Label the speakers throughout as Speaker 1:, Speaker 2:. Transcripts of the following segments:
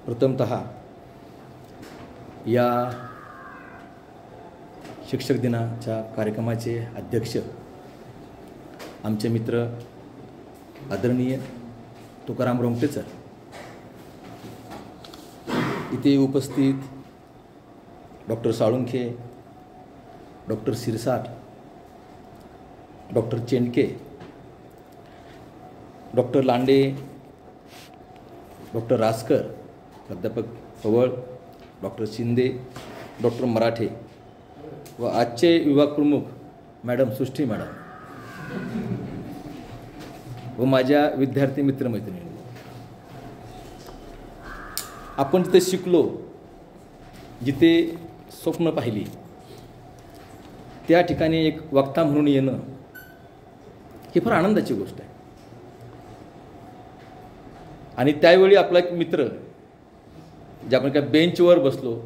Speaker 1: प्रथमतः या शिक्षक दिनाच्या कार्यक्रमाचे अध्यक्ष आमचे मित्र आदरणीय तुकाराम रोंगटे सर, इथे उपस्थित doctor Salunkhe, doctor Sirsat, doctor Chendke, doctor Lande, doctor Raskar, प्राध्यापक पवळ, डॉक्टर शिंदे, डॉक्टर मराठे व आजचे विभाग प्रमुख मॅडम सृष्टी मॅडम व माझ्या विद्यार्थी मित्रमैत्रिणी, आपण जिथे शिकलो, जिथे स्वप्न पाहिली, त्या ठिकाणी एक वक्ता म्हणून येणं ही फार आनंदाची गोष्ट आहे. आणि त्यावेळी आपला एक मित्र, जे आपण एका बेंचवर बसलो,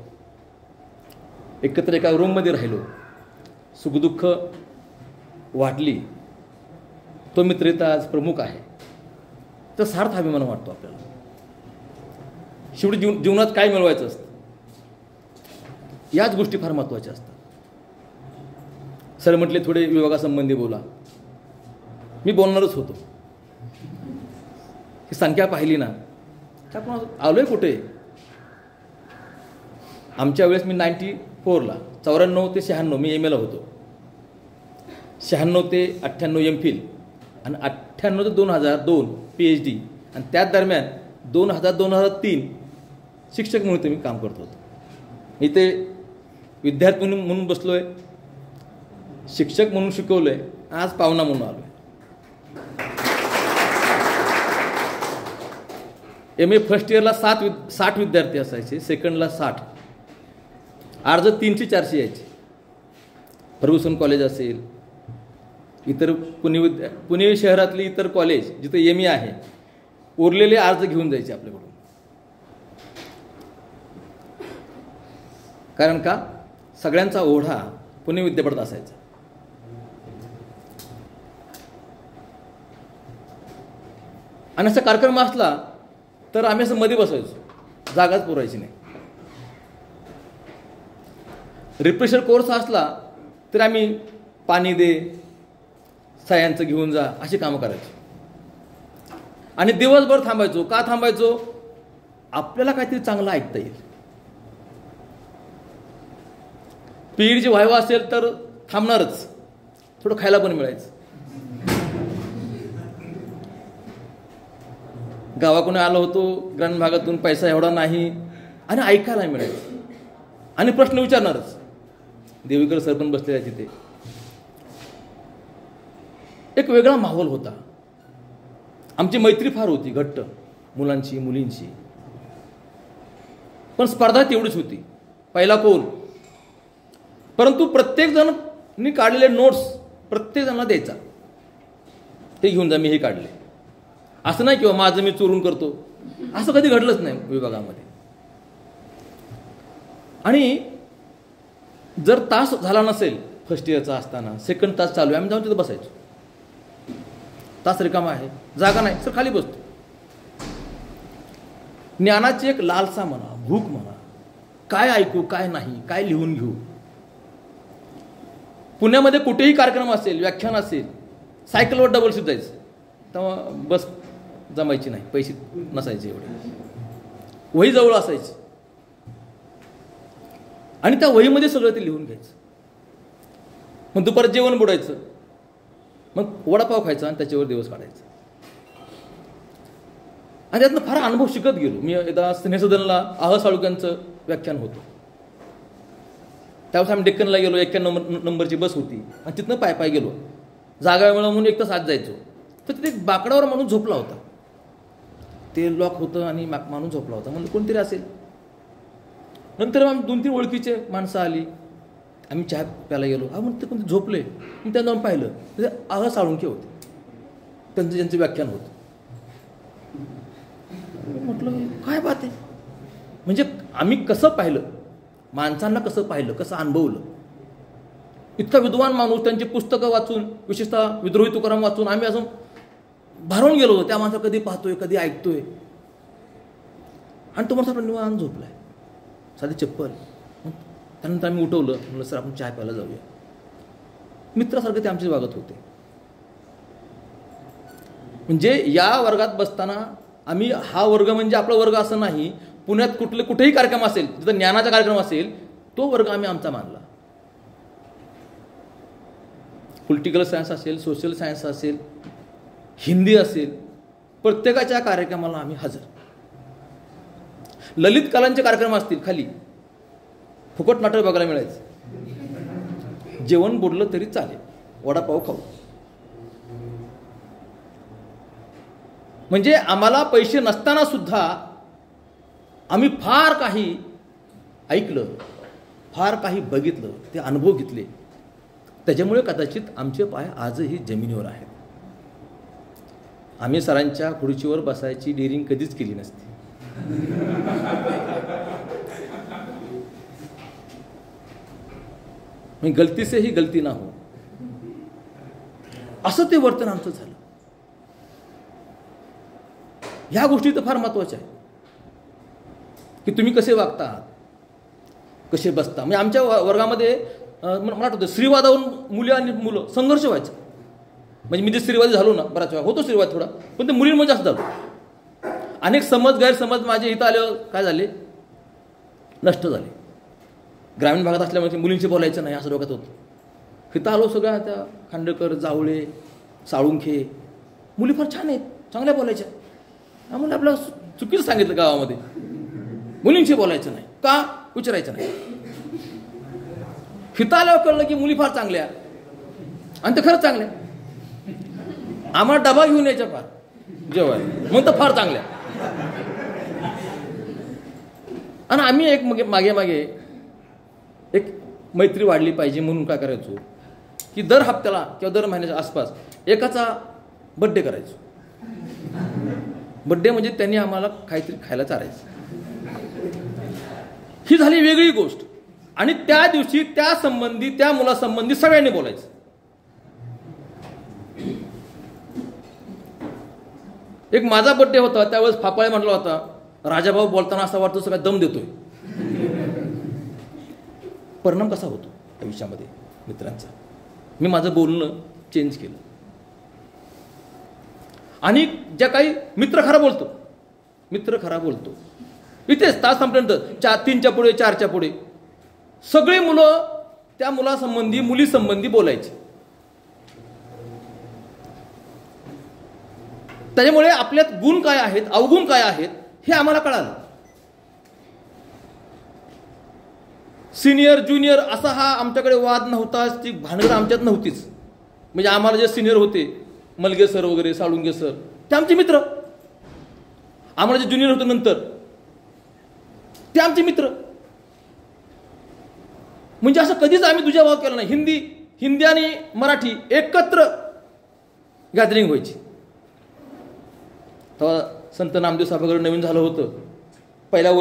Speaker 1: एकत्र एका रूममध्ये राहिलो, सुखदुःख वाटली, तो मित्र इथं आज प्रमुख आहे, तर सार्थ अभिमान वाटतो आपल्याला. शेवटी जीवनात काय मिळवायचं असतं, याच गोष्टी फार महत्त्वाच्या असतात. सर म्हटले थोडे विभागासंबंधी बोला, मी बोलणारच होतो. ही संख्या पाहिली ना, तर आपण आलोय कुठे. आमच्या वेळेस मी 94ला 94 ते 96 मी MA ला होतो, 96 ते 98 MPhil आणि 98 ते 2002 PhD, आणि त्याच दरम्यान 2000-2003 शिक्षक म्हणून मी काम करत होतो. इथे विद्यार्थी म्हणून बसलोय, शिक्षक म्हणून शिकवलोय, आज पाहुणा म्हणून आलोय. MA फर्स्ट इयरला 60 विद्यार्थी असायचे, सेकंडला 60, अर्ज 300-400 यायचे. फर्ग्युसन कॉलेज असेल, इतर पुणे शहरातली इतर कॉलेज जिथे MA आहे, उरलेले अर्ज घेऊन जायचे आपल्याकडून. कारण का, सगळ्यांचा ओढा पुणे विद्यापीठात असायचा. आणि असा कार्यक्रम असला तर आम्ही असं मध्ये बसायचो, जागाच पुरायची नाही. रिफ्रेशर कोर्स असला तर आम्ही पाणी दे, सह्यांचं घेऊन जा, अशी कामं करायचो. आणि दिवसभर थांबायचो. का थांबायचो? आपल्याला काहीतरी चांगलं ऐकता येईल. PhD व्हायवा असेल तर थांबणारच, थोडं खायला पण मिळायचं. गावाकडून आलो होतो, ग्रामीण भागातून, पैसा एवढा नाही, आणि ऐकायला मिळायचं. आणि प्रश्न विचारणारच. देवीकर सर पण बसलेले आहे तिथे. एक वेगळा माहोल होता. आमची मैत्री फार होती घट्ट, मुलांची मुलींची. पण स्पर्धा तेवढीच होती, पहिला कोण. परंतु प्रत्येक जणांनी काढलेले नोट्स प्रत्येक जणांना द्यायचा, ते घेऊन जा, मी हे काढले. असं नाही किंवा माझं मी चोरून करतो, असं कधी घडलंच नाही विभागामध्ये. आणि जर तास झाला नसेल फर्स्ट इयरचा असताना, सेकंड तास चालू आहे, आम्ही जाऊन तिथं बसायचो. तास रिकामा आहे, जागा नाही, सर खाली बसतो. ज्ञानाची एक लालसा म्हणा, भूक म्हणा, काय ऐकू, काय नाही, काय लिहून घेऊ. पुण्यामध्ये कुठेही कार्यक्रम असेल, व्याख्यान असेल, सायकलवर डबल शिफ्ट जायचं. तेव्हा बस जमायची नाही, पैसे नसायचे एवढे. वही जवळ असायची आणि त्या वहीमध्ये सगळं ते लिहून घ्यायचं. मग दुपार जेवण बुडायचं, मग वडापाव खायचा आणि त्याच्यावर दिवस काढायचा. आणि त्यातनं फार अनुभव शिकत गेलो. मी एकदा स्नेहसदनला साळुंखेंचं व्याख्यान होतं, त्यावेळेस आम्ही डेक्कनला गेलो. 91 नंबरची बस होती आणि तिथनं पाय गेलो. जागा मिळाला म्हणून एक तास आत जायचो. तर तिथे एक बाकडावर माणूस झोपला होता. ते लॉक होतं आणि माणूस झोपला होता. म्हणजे कोणतरी असेल. नंतर आम्ही 2-3 ओळखीचे माणसं आली, आम्ही चहा प्यायला गेलो. मग ते कोणते झोपले, मी त्यांना जाऊन पाहिलं, ते साळुंखे होते, ज्यांचं व्याख्यान होतं. म्हटलं काय बात आहे. म्हणजे आम्ही कसं पाहिलं, माणसांना कसं पाहिलं, कसं अनुभवलं. इतका विद्वान माणूस, त्यांची पुस्तकं वाचून, विशेषतः विद्रोही तुकाराम वाचून आम्ही असं भारून गेलो होतो. त्या माणसाला कधी पाहतोय, कधी ऐकतोय. आणि तो माणूस आपला निवांत झोपलाय, साधी चप्पल. त्यानंतर आम्ही उठवलं, म्हणलं सर आपण चहा प्यायला जाऊया. मित्रासारखे ते आमचे वागत होते. म्हणजे या वर्गात बसताना आम्ही, हा वर्ग म्हणजे आपला वर्ग असं नाही, पुण्यात कुठेही कार्यक्रम असेल, जिथं ज्ञानाचा कार्यक्रम असेल, तो वर्ग आम्ही आमचा मानला. पॉलिटिकल सायन्स असेल, सोशल सायन्स असेल, हिंदी असेल, प्रत्येकाच्या कार्यक्रमाला आम्ही हजर. ललित कलांचे कार्यक्रम असतील, खाली फुकट नाटक बघायला मिळायचं. जेवण बुडलं तरी चालेल, वडापाव खाऊ. म्हणजे आम्हाला पैसे नसताना सुद्धा आम्ही फार काही ऐकलं, फार काही बघितलं, ते अनुभव घेतले. त्याच्यामुळे कदाचित आमचे पाय आजही जमिनीवर आहेत. आम्ही सरांच्या खुर्चीवर बसायची डेअरिंग कधीच केली नसती. गलती से ही गलती ना हो, असं ते वर्तन आमचं झालं. ह्या गोष्टी तर फार महत्वाच्या आहेत की तुम्ही कसे वागता, कसे बसता. म्हणजे आमच्या वर्गामध्ये मला आठवतं स्त्रीवादावरून मुली आणि मुलं संघर्ष व्हायचा. म्हणजे मी जे स्त्रीवादी झालो ना, बराच वेळा होतो स्त्रीवाद थोडा, पण ते मुलींमध्ये जास्त झालो. अनेक समज गैरसमज माझे इथं आल्यावर काय झाले, नष्ट झाले. ग्रामीण भागात असल्यामुळे मुलींशी बोलायचं नाही असं डोक्यात होतं. इथं आलो सगळ्या त्या खांडेकर, जावळे, साळुंखे, मुली फार छान आहेत, चांगल्या बोलायच्या. आम्हाला आपलं चुकीचं सांगितलं गावामध्ये, मुलींशी बोलायचं नाही, का विचारायचं नाही. इथं आल्यावर कळलं की मुली फार चांगल्या, आणि ते खरंच चांगल्या. आम्हाला डबा घेऊन यायच्या फार जेवायला, मग तर फार चांगल्या. आणि आम्ही एक मागे मागे एक मैत्री वाढली पाहिजे म्हणून काय करायचो की दर हप्त्याला किंवा दर महिन्याच्या आसपास एकाचा बड्डे करायचो. बड्डे म्हणजे त्यांनी आम्हाला काहीतरी खायला चारायचं. ही झाली वेगळी गोष्ट. आणि त्या दिवशी त्या संबंधी, त्या मुलासंबंधी सगळ्यांनी बोलायचं. एक माझा बड्डे होता, त्यावेळेस फापाळे म्हटला होता, राजाभाऊ बोलताना असा वाटतो सगळा दम देतोय. परिणाम कसा होतो आयुष्यामध्ये मित्रांचा. मी माझं बोलणं चेंज केलं. आणि ज्या काही मित्र खरा बोलतो, इथेच तास संपल्यानंतर 3च्या पुढे 4च्या पुढे सगळे मुलं त्या मुलासंबंधी, मुलीसंबंधी बोलायचे. त्याच्यामुळे आपल्यात गुण काय आहेत, अवगुण काय आहेत हे आम्हाला कळालं. सिनियर ज्युनियर असा हा आमच्याकडे वाद नव्हता, ती भानगड आमच्यात नव्हतीच. म्हणजे आम्हाला जे सिनियर होते, मलगे सर वगैरे, साळुंगे सर, ते आमचे मित्र. आम्हाला जे ज्युनियर होते नंतर, ते आमचे मित्र. म्हणजे असं कधीच आम्ही दुजाभाव केला नाही. हिंदी आणि मराठी एकत्र गॅदरिंग व्हायची. तेव्हा संत नामदेव साहेबांकडे नवीन झालं होतं. पहिल्या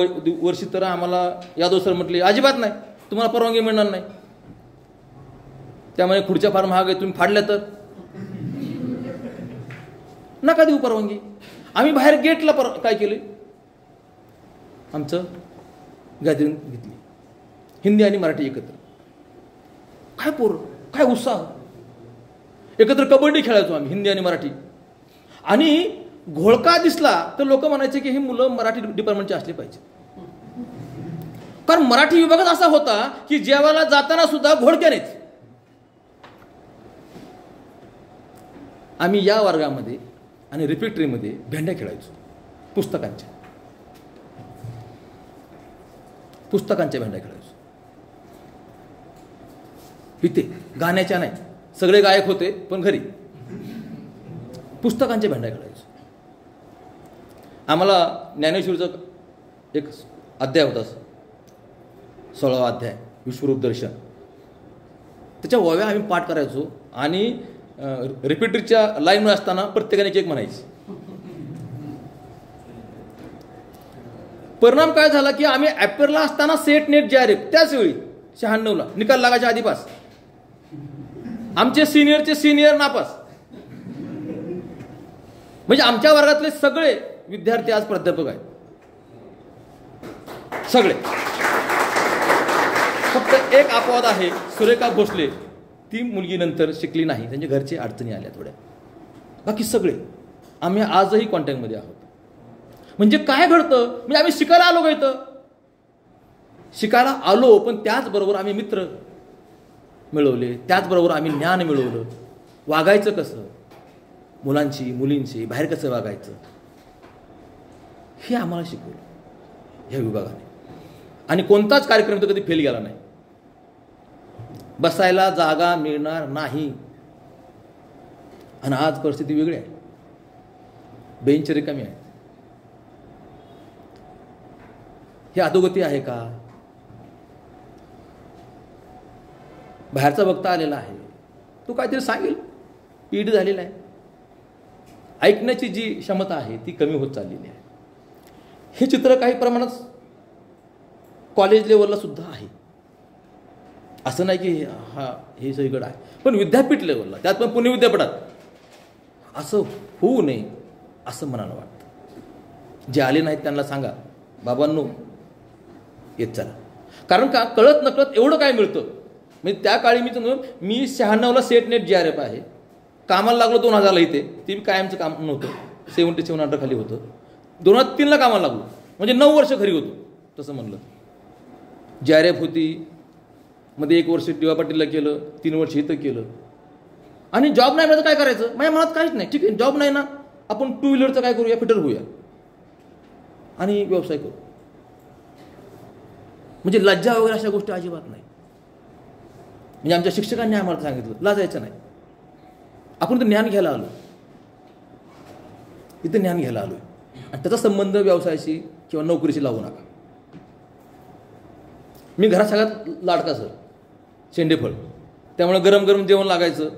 Speaker 1: वर्षी तर आम्हाला यादव सर म्हटले, अजिबात नाही, तुम्हाला परवानगी मिळणार नाही, त्यामुळे खुर्च्या फार महाग आहे, तुम्ही फाडल्या तर नका देऊ परवानगी. आम्ही बाहेर गेटला काय केले, आमचं गॅदरिंग घेतली, हिंदी आणि मराठी एकत्र. काय पोर, काय उत्साह. एकत्र कबड्डी खेळायचो आम्ही, हिंदी आणि मराठी. आणि घोळका दिसला तर लोक म्हणायचे की ही मुलं मराठी डिपार्टमेंटची असली पाहिजे. कारण मराठी विभागात असा होता की जेवायला जाताना सुद्धा घोळक्यानेच. आम्ही या वर्गामध्ये आणि रिपेक्टरीमध्ये भेंड्या खेळायचो, पुस्तकांच्या भेंड्या खेळायचो. इथे गाण्याच्या नाही, सगळे गायक होते पण घरी पुस्तकांच्या भेंड्या खेळायचो. आम्हाला ज्ञानेश्वरीचा एक अध्याय होता, 16वा अध्याय, विश्वरूप दर्शन. त्याच्या ओव्या आम्ही पाठ करायचो आणि रिपीटरच्या लाईनवर असताना प्रत्येकाने एक म्हणायची. परिणाम काय झाला की आम्ही ॲपेरला असताना सेट नेट JRF त्याच वेळी 96ला निकाल लागायच्या आधीपास आमचे सिनियरचे सिनियर नापास. म्हणजे आमच्या वर्गातले सगळे विद्यार्थी आज प्राध्यापक आहेत. सगळे. फक्त एक अपवाद आहे, सुरेखा भोसले. ती मुलगी नंतर शिकली नाही, त्यांच्या घरची अडचणी आल्या थोड्या. बाकी सगळे आम्ही आजही कॉन्टॅक्टमध्ये आहोत. म्हणजे काय घडतं, म्हणजे आम्ही शिकायला आलो का इथं? शिकायला आलो, पण त्याचबरोबर आम्ही मित्र मिळवले, त्याचबरोबर आम्ही ज्ञान मिळवलं. वागायचं कसं, मुलांशी मुलींशी बाहेर कसं वागायचं, हे आम्हाला शिकवलं ह्या विभागाने. आणि कोणताच कार्यक्रम तर कधी फेल गेला नाही. बसायला जागा मिळणार नाही. आणि आज परिस्थिती वेगळी आहे, बेंच रिकामी आहे. हे अधोगती आहे का? बाहेरचा वक्ता आलेला आहे, तो काहीतरी सांगेल, पीड झालेला आहे. ऐकण्याची जी क्षमता आहे ती कमी होत चाललेली आहे. हे चित्र काही प्रमाणात कॉलेज लेवलला सुद्धा आहे. असं नाही की हे सगळीकडे आहे, पण विद्यापीठ लेवलला, त्यात पण पुणे विद्यापीठात असं होऊ नये असं मनाला वाटतं. जे आले नाहीत त्यांना सांगा, बाबांनो येत चला. कारण का, कळत नकळत एवढं काय मिळतं. म्हणजे त्या काळी मी 96ला सेट नेट GRF आहे, कामाला लागलो 2000ला इथे. ते कायमचं काम नव्हतं, 77 अंडर खाली होतं. 2003ला कामाला लागलो, म्हणजे 9 वर्ष घरी होतो. तसं म्हणलं GRF होती, मध्ये 1 वर्ष DY पाटीलला केलं, 3 वर्ष इथं केलं. आणि जॉब नाही मिळालं काय करायचं, माझ्या मनात काहीच नाही. ठीक आहे, जॉब नाही ना, आपण 2 व्हीलरचं काय करूया, फिटर होऊया आणि व्यवसाय करू. म्हणजे लज्जा वगैरे अशा गोष्टी अजिबात नाही. म्हणजे आमच्या शिक्षकांनी आम्हाला सांगितलं लाजायचं नाही. आपण तर ज्ञान घ्यायला आलो, इथं ज्ञान घ्यायला आलोय, आणि त्याचा संबंध व्यवसायाशी किंवा नोकरीशी लावू नका. मी घरात सगळ्यात लाडका सर, शेंडेफळ. त्यामुळे गरम गरम जेवण लागायचं,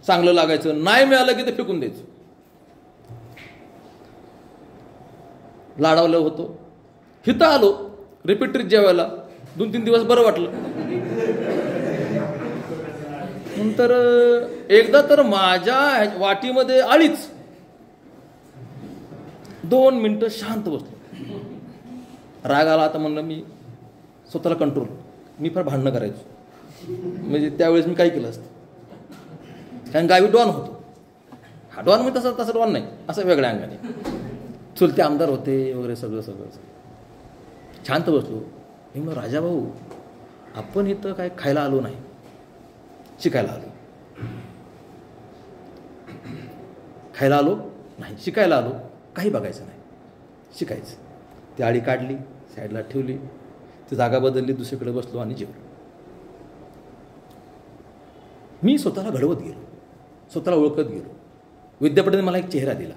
Speaker 1: चांगलं लागायचं. नाही मिळालं की ते फेकून द्यायचं. लाडावलं होतो. हिथं आलो रिपीट जेवायला, 2-3 दिवस बरं वाटलं. नंतर एकदा तर माझ्या वाटीमध्ये आळीच. 2 मिनिटं शांत बसलो. राग आला, आता म्हणलं मी स्वतःला कंट्रोल. मी फार भांडणं करायचो, म्हणजे त्यावेळेस मी काय केलं असतं, कारण गावी डॉन होतो. हा डॉन म्हणजे तसा डॉन नाही, असं वेगळ्या अंगाने. चुलते आमदार होते वगैरे, सगळं शांत बसलो. मी मग राजाभाऊ, आपण इथं काय खायला आलो नाही, शिकायला आलो. खायला आलो नाही, शिकायला आलो. काही बघायचं नाही, शिकायचं. ती आळी काढली, साईडला ठेवली, ती जागा बदलली, दुसरीकडे बसलो आणि जेवलो. मी स्वतःला घडवत गेलो, स्वतःला ओळखत गेलो. विद्यापीठाने मला एक चेहरा दिला.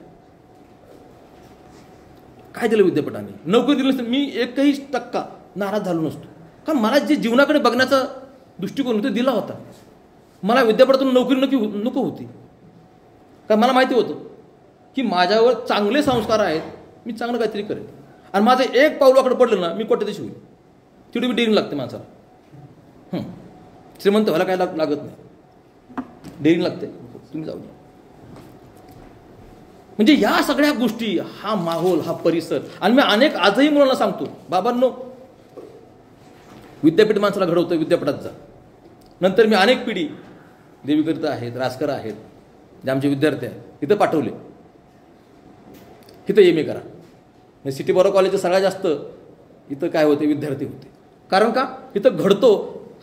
Speaker 1: काय दिलं विद्यापीठाने? नोकरी दिली नसतं मी 1% नाराज झालो नसतो. कारण मला जे जीवनाकडे बघण्याचा दृष्टिकोन होता दिला होता. मला विद्यापीठातून नोकरी नको होती. कारण मला माहिती होतं की माझ्यावर चांगले संस्कार आहेत, मी चांगलं काहीतरी करेन. आणि माझं एक पाऊलाकडे पडलं ना, मी कोट्याधीश होईल. तेवढी मी डेअरिंग लागते माणसाला. श्रीमंत व्हायला काय लागत नाही, डेअरिंग लागते. तुम्ही जाऊ द्या. म्हणजे या सगळ्या गोष्टी, हा माहोल, हा परिसर. आणि मी आजही मुलांना सांगतो, बाबांनो विद्यापीठ माणसाला घडवतं, विद्यापीठात जा. नंतर मी अनेक पिढी देवीकरिता आहेत, रासकर आहेत, जे आमचे विद्यार्थी आहेत, इथं पाठवले. इथं MA करा. म्हणजे सिटी बॉरो कॉलेजचे सगळ्यात जास्त इथं काय होते, विद्यार्थी होते. कारण का, इथं घडतो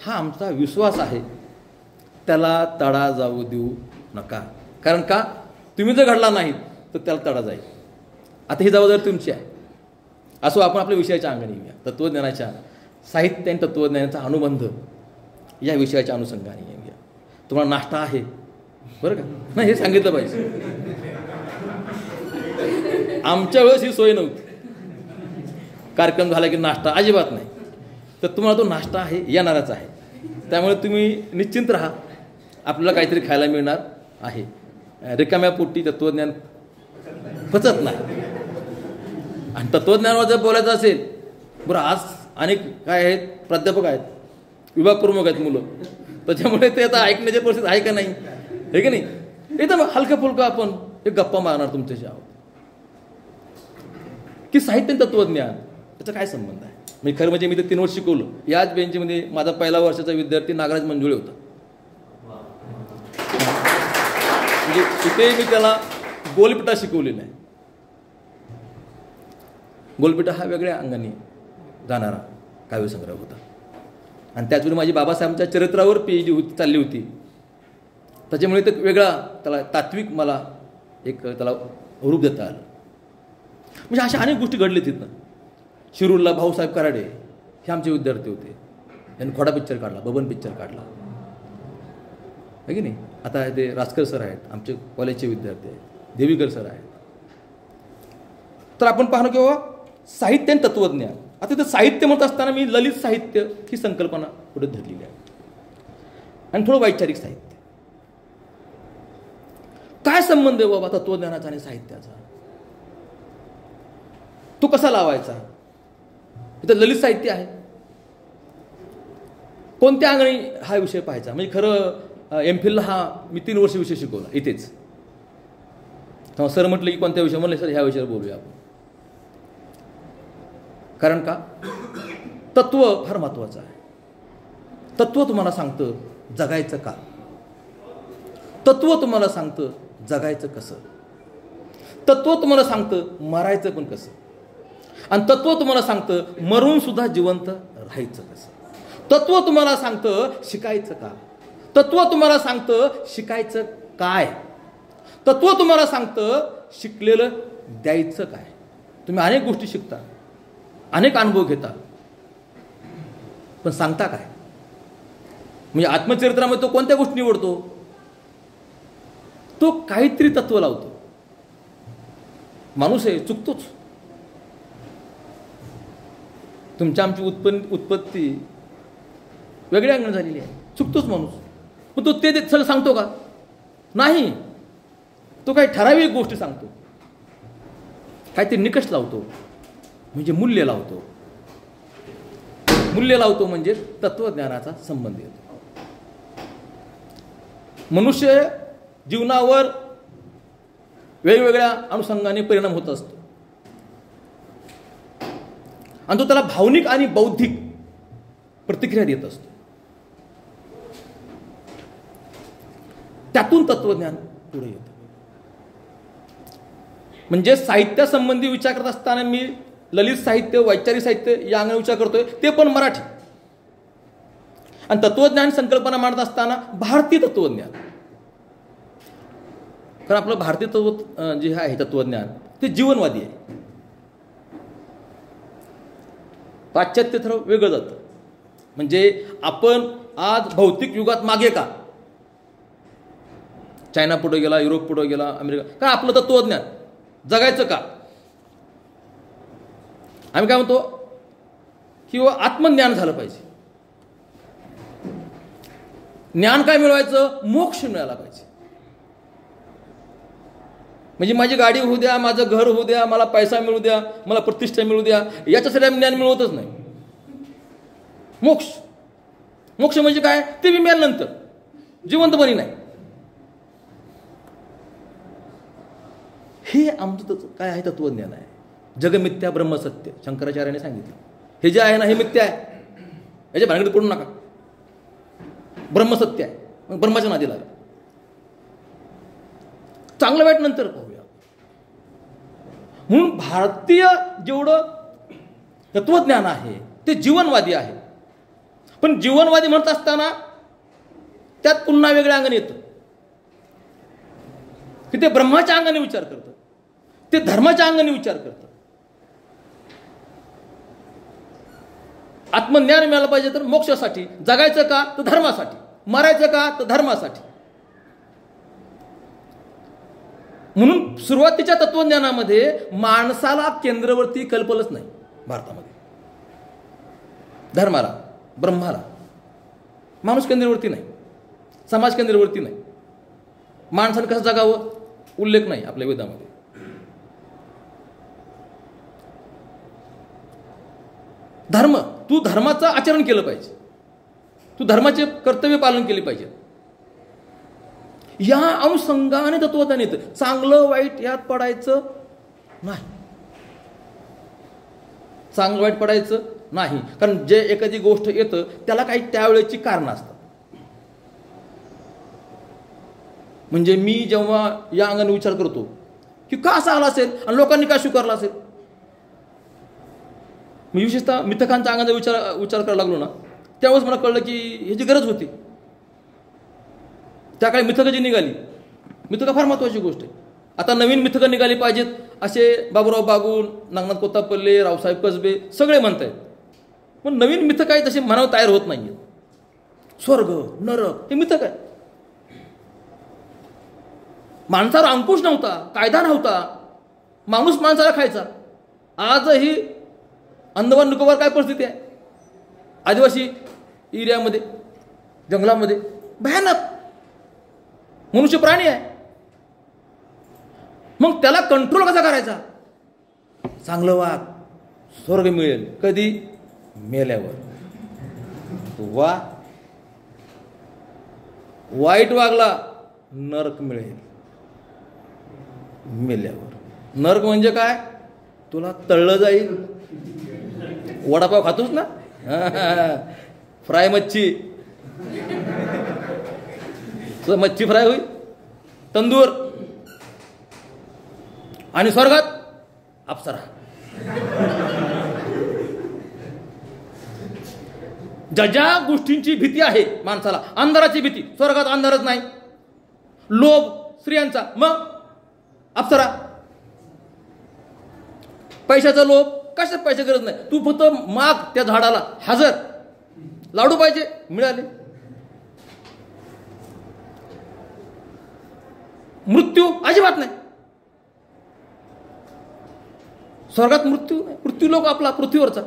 Speaker 1: हा आमचा विश्वास आहे. त्याला तडा जाऊ देऊ नका. कारण का, तुम्ही जर घडला नाहीत तर त्याला तडा जाईल. आता ही जबाबदारी तुमची आहे. असो, आपण आपल्या विषयाच्या अंगाने येऊया. तत्त्वज्ञानाच्या, साहित्य आणि तत्त्वज्ञानाचा अनुबंध या विषयाच्या अनुषंगाने येऊया. तुम्हाला नाश्ता आहे बरं का, नाही हे सांगितलं पाहिजे. आमच्या वेळेस ही सोय नव्हती. कार्यक्रम झाला की नाश्ता अजिबात नाही. तर तुम्हाला तो नाश्ता आहे, येणारच आहे. त्यामुळे तुम्ही निश्चिंत राहा, आपल्याला काहीतरी खायला मिळणार आहे. रिकाम्या पोटी तत्त्वज्ञान पचत नाही. आणि तत्त्वज्ञानावर जर बोलायचं असेल, बरं आज अनेक काय आहेत, प्राध्यापक आहेत, विभाग प्रमुख आहेत मुलं. त्याच्यामुळे ते आता ऐकण्याची परिस्थिती आहे का नाही, हे की नाही. एकदम हलकं फुलकं आपण एक गप्पा मारणार तुमच्याशी आहोत की साहित्य तत्त्वज्ञान त्याचा काय संबंध आहे. म्हणजे खरं म्हणजे मी तर 3 वर्ष शिकवलं. याच बेंचमध्ये माझा पहिला वर्षाचा विद्यार्थी नागराज मंजुळे होता. म्हणजे इथे मी त्याला गोलपिटा शिकवलेला आहे. गोलपिटा हा वेगळ्या अंगाने जाणारा काव्यसंग्रह होता. आणि त्याचवेळी माझी बाबासाहेबांच्या चरित्रावर PhD चालली होती. त्याच्यामुळे तर वेगळा त्याला तात्विक मला एक त्याला रूप देता आलं. म्हणजे अशा अनेक गोष्टी घडल्या तिथनं. शिरूरला भाऊसाहेब कराडे हे आमचे विद्यार्थी होते. त्यांनी खोडा पिक्चर काढला, बबन पिक्चर काढला, आहे की नाही. आता ते रासकर सर आहेत, आमचे कॉलेजचे विद्यार्थी आहेत, देवीकर सर आहेत. तर आपण पाहणं किंवा साहित्य आणि तत्त्वज्ञान. आता ते साहित्य म्हणत असताना मी ललित साहित्य ही संकल्पना पुढे धरलेली आहे आणि थोडं वैचारिक साहित्य. काय संबंध आहे बाबा तत्वज्ञानाचा आणि साहित्याचा? तो कसा लावायचा? इथं ललित साहित्य आहे, कोणत्या अंगाने हा विषय पाहायचा? म्हणजे खरं MPhilला हा मी 3 वर्ष विषय शिकवला इथेच. तेव्हा सर म्हटलं की कोणत्या विषय? म्हणले सर ह्या विषयावर बोलूया आपण. कारण का तत्व फार महत्वाचं आहे. तत्व तुम्हाला सांगतं जगायचं का, तत्व तुम्हाला सांगतं जगायचं कसं, तत्व तुम्हाला सांगतं मरायचं पण कसं, आणि तत्व तुम्हाला सांगतं मरून सुद्धा जिवंत राहायचं कसं. तत्व तुम्हाला सांगतं शिकायचं का, तत्व तुम्हाला सांगतं शिकायचं काय, तत्व तुम्हाला सांगतं शिकलेलं द्यायचं काय. तुम्ही अनेक गोष्टी शिकता, अनेक अनुभव घेता, पण सांगता काय? म्हणजे आत्मचरित्रामध्ये तो कोणत्या गोष्टी निवडतो? तो काहीतरी तत्व लावतो. माणूस आहे, चुकतोच. तुमच्या आमची उत्पत्ती वेगळ्या अंगाने झालेली आहे, चुकतोच माणूस. पण तो ते सगळं सांगतो का? नाही. तो काही ठराविक गोष्टी सांगतो, काहीतरी निकष लावतो, म्हणजे मूल्य लावतो. मूल्य लावतो म्हणजे तत्वज्ञानाचा संबंध येतो. मनुष्य जीवनावर वेगवेगळ्या अनुषंगाने परिणाम होत असतो आणि तो त्याला भावनिक आणि बौद्धिक प्रतिक्रिया देत असतो. त्यातून तत्वज्ञान पुढे येतं. म्हणजे साहित्यासंबंधी विचार करत असताना मी ललित साहित्य, वैचारिक साहित्य या अंगाने विचार करतोय, ते पण मराठी. आणि तत्वज्ञान संकल्पना मांडत असताना भारतीय तत्वज्ञान. कारण आपलं भारतीय तत्व जे आहे तत्वज्ञान ते जीवनवादी आहे. पाश्चात्य थोडं वेगळं जातं. म्हणजे आपण आज भौतिक युगात मागे का? चायना पुढे गेला, युरोप पुढे गेला, अमेरिका. का आपलं तत्वज्ञान जगायचं का? आम्ही काय म्हणतो की आत्मज्ञान झालं पाहिजे. ज्ञान काय मिळवायचं? मोक्ष मिळाला पाहिजे. म्हणजे माझी गाडी होऊ द्या, माझं घर होऊ द्या, मला पैसा मिळू द्या, मला प्रतिष्ठा मिळू द्या, याच्यासाठी आम्ही ज्ञान मिळवतच नाही. मोक्ष. मोक्ष म्हणजे काय? ते मी मेल्यानंतर जिवंतपणी नाही. हे आमचं काय आहे? तत्वज्ञान आहे. जगमिथ्या ब्रह्मसत्य शंकराचार्याने सांगितलं. हे जे आहे ना हे मिथ्या आहे, याच्या भानगडीत पडू नका. ब्रह्मसत्य आहे, मग ब्रह्माच्या नादी लागा. चांगलं वाईट नंतर पाहूया. म्हणून भारतीय जेवढं तत्वज्ञान आहे ते जीवनवादी आहे. पण जीवनवादी म्हणत असताना त्यात पुन्हा वेगळ्या अंगाने येतं की ते ब्रह्माच्या अंगाने विचार करतं, ते धर्माच्या अंगाने विचार करतं. आत्मज्ञान मिळालं पाहिजे तर मोक्षासाठी. जगायचं का? तर धर्मासाठी. मरायचं का? तर धर्मासाठी. म्हणून सुरुवातीच्या तत्वज्ञानामध्ये माणसाला केंद्रवर्ती कल्पलंच नाही भारतामध्ये. धर्माला, ब्रह्माला माणूस केंद्रवर्ती नाही, समाज केंद्रवर्ती नाही. माणसाने कसं जगावं उल्लेख नाही आपल्या वेदामध्ये. धर्म, तू धर्माचं आचरण केलं पाहिजे, तू धर्माचे कर्तव्य पालन केले पाहिजे. या अनुषंगाने तत्वज्ञान येतं. चांगलं वाईट यात पडायचं नाही, चांगलं वाईट पडायचं नाही, कारण जे एखादी गोष्ट येतं त्याला काही त्यावेळेची कारणं असतात. म्हणजे मी जेव्हा या अंगाने विचार करतो की का असं आला असेल आणि लोकांनी का स्वीकारला असेल, मी विशेषतः मिथकांच्या अंगाचा विचार करायला लागलो ना, त्यावेळेस मला कळलं की ह्याची गरज होती. त्या काळी मिथकं जी निघाली, मिथकं फार महत्त्वाची गोष्ट आहे. आता नवीन मिथकं निघाली पाहिजेत असे बाबूराव बागुल, नागनाथ कोत्तापल्ले, रावसाहेब कसबे सगळे म्हणत आहेत. पण नवीन मिथक आहे तसे मनावर तयार होत नाहीये. स्वर्ग नरक हे मिथक आहे. माणसावर अंकुश नव्हता, कायदा नव्हता, माणूस माणसाला खायचा. आजही अंदमान निकोबार काय परिस्थिती आहे, आदिवासी एरियामध्ये, जंगलामध्ये भयानक मनुष्य प्राणी आहे. मग त्याला कंट्रोल कसा करायचा? चांगलं वाग, स्वर्ग मिळेल. कधी? मेल्यावर. वा, वाईट वागला नरक मिळेल मेल्यावर. नरक म्हणजे काय? तुला तळलं जाईल. वडापाव खातोस ना, फ्राय मच्छी, मच्छी फ्राय होईल, तंदूर. आणि स्वर्गात अप्सरा. ज्या ज्या गोष्टींची भीती आहे माणसाला, अंधाराची भीती, स्वर्गात अंधारच नाही. लोभ स्त्रियांचा, मग अप्सरा. पैशाचा लोभ, कशात पैसे गरज नाही, तू फक्त माग त्या झाडाला. हजर लाडू पाहिजे, मिळाले. मृत्यू अजिबात नाही. स्वर्गात मृत्यू नाही. मृत्यू लोक आपला पृथ्वीवरचा.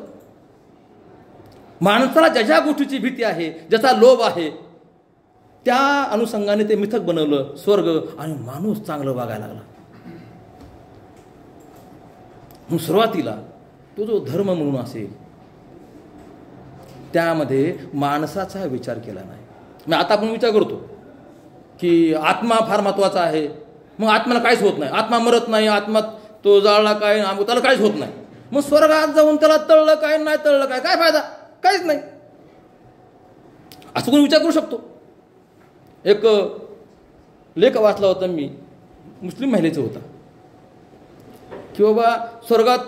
Speaker 1: माणसाला ज्या ज्या गोष्टीची भीती आहे, ज्याचा लोभ आहे, त्या अनुषंगाने ते मिथक बनवलं स्वर्ग, आणि माणूस चांगलं वागायला लागला. मग सुरुवातीला तो जो धर्म म्हणून असेल त्यामध्ये माणसाचा विचार केला नाही. मग आता आपण विचार करतो की आत्मा फार महत्वाचा आहे. मग आत्म्याला काहीच होत नाही, आत्मा मरत नाही, आत्मा तो जाळला काय, त्याला काहीच होत नाही. मग स्वर्गात जाऊन त्याला तळलं काय, नाही तळलं काय, काय फायदा? काहीच नाही. असं कोणी विचार करू शकतो? एक लेख वाचला होता मी, मुस्लिम महिलेचा होता, की बाबा स्वर्गात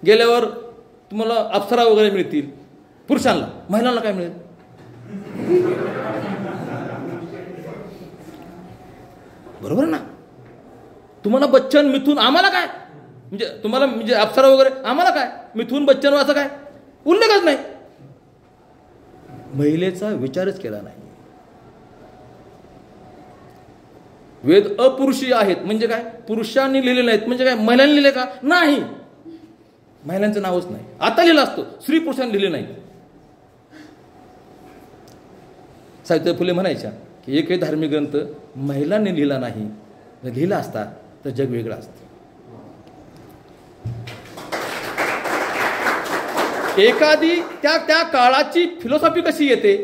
Speaker 1: गेल्यावर तुम्हाला अप्सरा वगैरे मिळतील पुरुषांना, महिलांना काय मिळेल? बरोबर ना? तुम्हाला बच्चन, मिथून, आम्हाला काय? म्हणजे तुम्हाला म्हणजे अप्सरा वगैरे, आम्हाला काय? मिथून, बच्चन असं काय उल्लेखच नाही. महिलेचा विचारच केला नाही. वेद अपुरुषीय आहेत म्हणजे काय? पुरुषांनी लिहिले नाहीत म्हणजे काय? महिलांनी लिहिले का? नाही, महिलांचं नावच नाही. आता लिहिलं असतं, स्त्री पुरुषांनी लिहिले नाही. सावित्री फुले म्हणायच्या की एकही धार्मिक ग्रंथ महिलांनी लिहिला नाही, जर लिहिला असता तर जग वेगळं असतं. एखादी त्या काळाची फिलॉसॉफी कशी येते,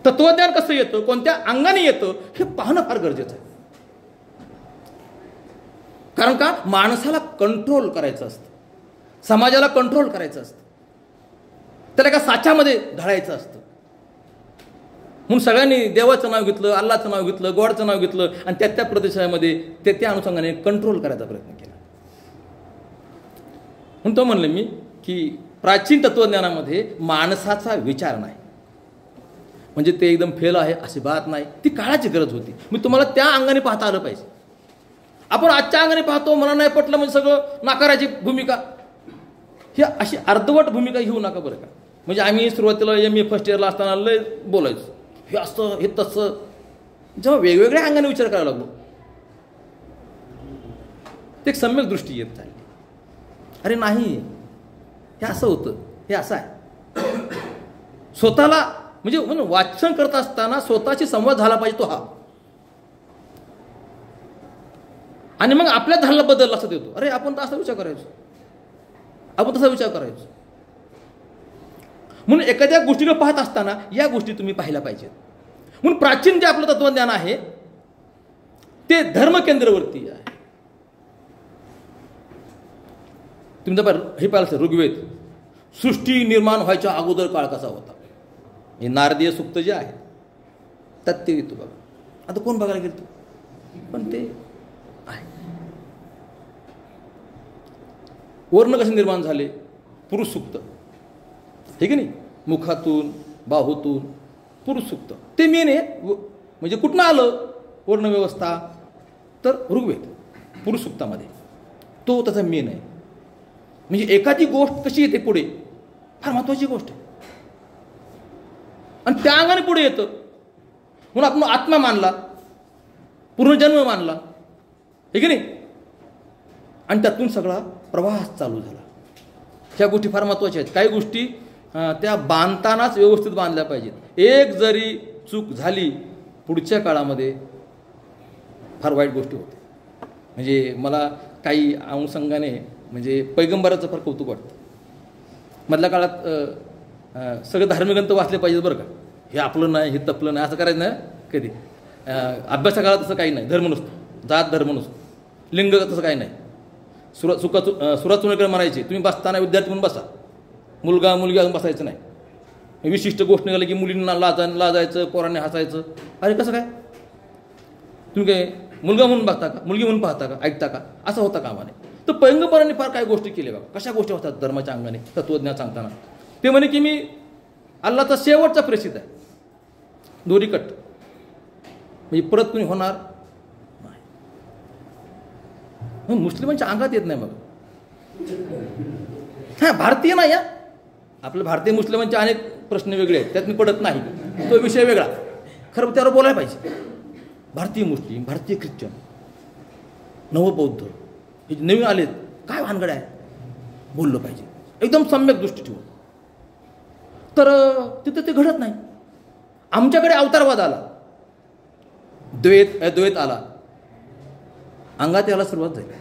Speaker 1: तत्वज्ञान कसं येतं, कोणत्या अंगाने येतं, हे पाहणं फार गरजेचं आहे. कारण का? माणसाला कंट्रोल करायचं असतं, समाजाला कंट्रोल करायचं असतं, त्याला एका साच्यामध्ये ढाळायचं असतं. म्हणून सगळ्यांनी देवाचं नाव घेतलं, अल्लाचं नाव घेतलं, गॉडचं नाव घेतलं, आणि त्या प्रदेशामध्ये त्या अनुषंगाने कंट्रोल करायचा प्रयत्न केला. म्हणून तो म्हणलं मी की प्राचीन तत्वज्ञानामध्ये माणसाचा विचार नाही, म्हणजे ते एकदम फेल आहे अशी बात नाही. ती काळाची गरज होती. मी तुम्हाला त्या अंगाने पाहता आलं पाहिजे. आपण आजच्या अंगाने पाहतो, मला नाही पटलं म्हणजे सगळं नाकारायची भूमिका, ही अशी अर्धवट भूमिका घेऊ नका बरं का. म्हणजे आम्ही सुरुवातीला MA फर्स्ट इयरला असताना लय बोलायचो, हे असं हे तसं. जेव्हा वेगवेगळ्या अंगाने विचार करायला लागलो, ते एक सम्यक दृष्टी येत चालली. अरे नाही, हे असं होतं, हे असं आहे. स्वतःला म्हणजे वाचन करत असताना स्वतःशी संवाद झाला पाहिजे तो हा. आणि मग आपल्या झाल्याबद्दल लक्षात येतो, अरे आपण तर असा विचार करायचो, आपण तसा विचार करायचो. म्हणून एखाद्या गोष्टीला पाहत असताना या गोष्टी तुम्ही पाहिल्या पाहिजेत. म्हणून प्राचीन जे आपलं तत्वज्ञान आहे ते धर्मकेंद्रवरती आहे. तुम्ही हे पाहिलं ऋग्वेद, सृष्टी निर्माण व्हायच्या अगोदर काळ कसा होता, हे नारदीय सूक्त जे आहे त्यात ते येतो बघा. आता कोण बघायला गेलं, पण ते आहे. वर्ण कसे निर्माण झाले, पुरुष सूक्त हे की नाही, मुखातून बाहूतून पुरुष सूक्त ते मेन आहे. म्हणजे कुठनं आलं वर्णव्यवस्था, तर ऋग्वेद पुरुष सूक्तामध्ये तो त्याचा मेन आहे. म्हणजे एखादी गोष्ट कशी येते पुढे, फार महत्वाची गोष्ट आहे, आणि त्या अंगाने पुढे येतं. म्हणून आपण आत्मा मानला, पूर्वजन्म मानला, हे की नाही, आणि त्यातून सगळा प्रवाह चालू झाला. ह्या गोष्टी फार महत्त्वाच्या आहेत. काही गोष्टी त्या बांधतानाच व्यवस्थित बांधल्या पाहिजेत. एक जरी चूक झाली पुढच्या काळामध्ये फार वाईट गोष्टी होते. म्हणजे मला काही अनुषंगाने म्हणजे पैगंबराचं फार कौतुक वाटतं. मधल्या काळात सगळे धार्मिक ग्रंथ वाचले पाहिजेत बरं का. हे आपलं नाही, हे तपलं नाही, असं करायचं नाही कधी. अभ्यासा काळात तसं काही नाही. धर्म नसतो, जात धर्म नसतो, लिंग तसं काही नाही. सुरात चुनेकर म्हणायचे, तुम्ही बसताना विद्यार्थी म्हणून बसा, मुलगा मुलगी अजून बसायचं नाही. विशिष्ट गोष्ट निघाली की मुलींना लाजायचं, पोरांनी हसायचं. अरे कसं काय, तुम्ही काय मुलगा म्हणून बघता का, मुलगी म्हणून पाहता का, ऐकता का, असं होता कामाने. तर पैगंबरांनी फार काही गोष्टी केल्या बघा. कशा गोष्टी होतात धर्माच्या अंगाने, तत्वज्ञान सांगताना. ते म्हणे की मी अल्लाचा शेवटचा प्रेषित आहे, दोरी कट, म्हणजे परत कुणी होणार नाही. मुस्लिमांच्या अंगात येत नाही मग. हा भारतीय नाही, या आपल्या भारतीय मुस्लिमांचे अनेक प्रश्न वेगळे आहेत, त्यात मी पडत नाही, तो विषय वेगळा. खरं त्यावर बोलायला पाहिजे. भारतीय मुस्लिम, भारतीय ख्रिश्चन, नवबौद्ध हे नवीन आलेत, काय भानगड आहे, बोललं पाहिजे एकदम सम्यक दृष्टी ठेवून. तर तिथं ते घडत नाही. आमच्याकडे अवतारवाद आला, द्वैत आला, अंगात यायला सुरुवात झाली.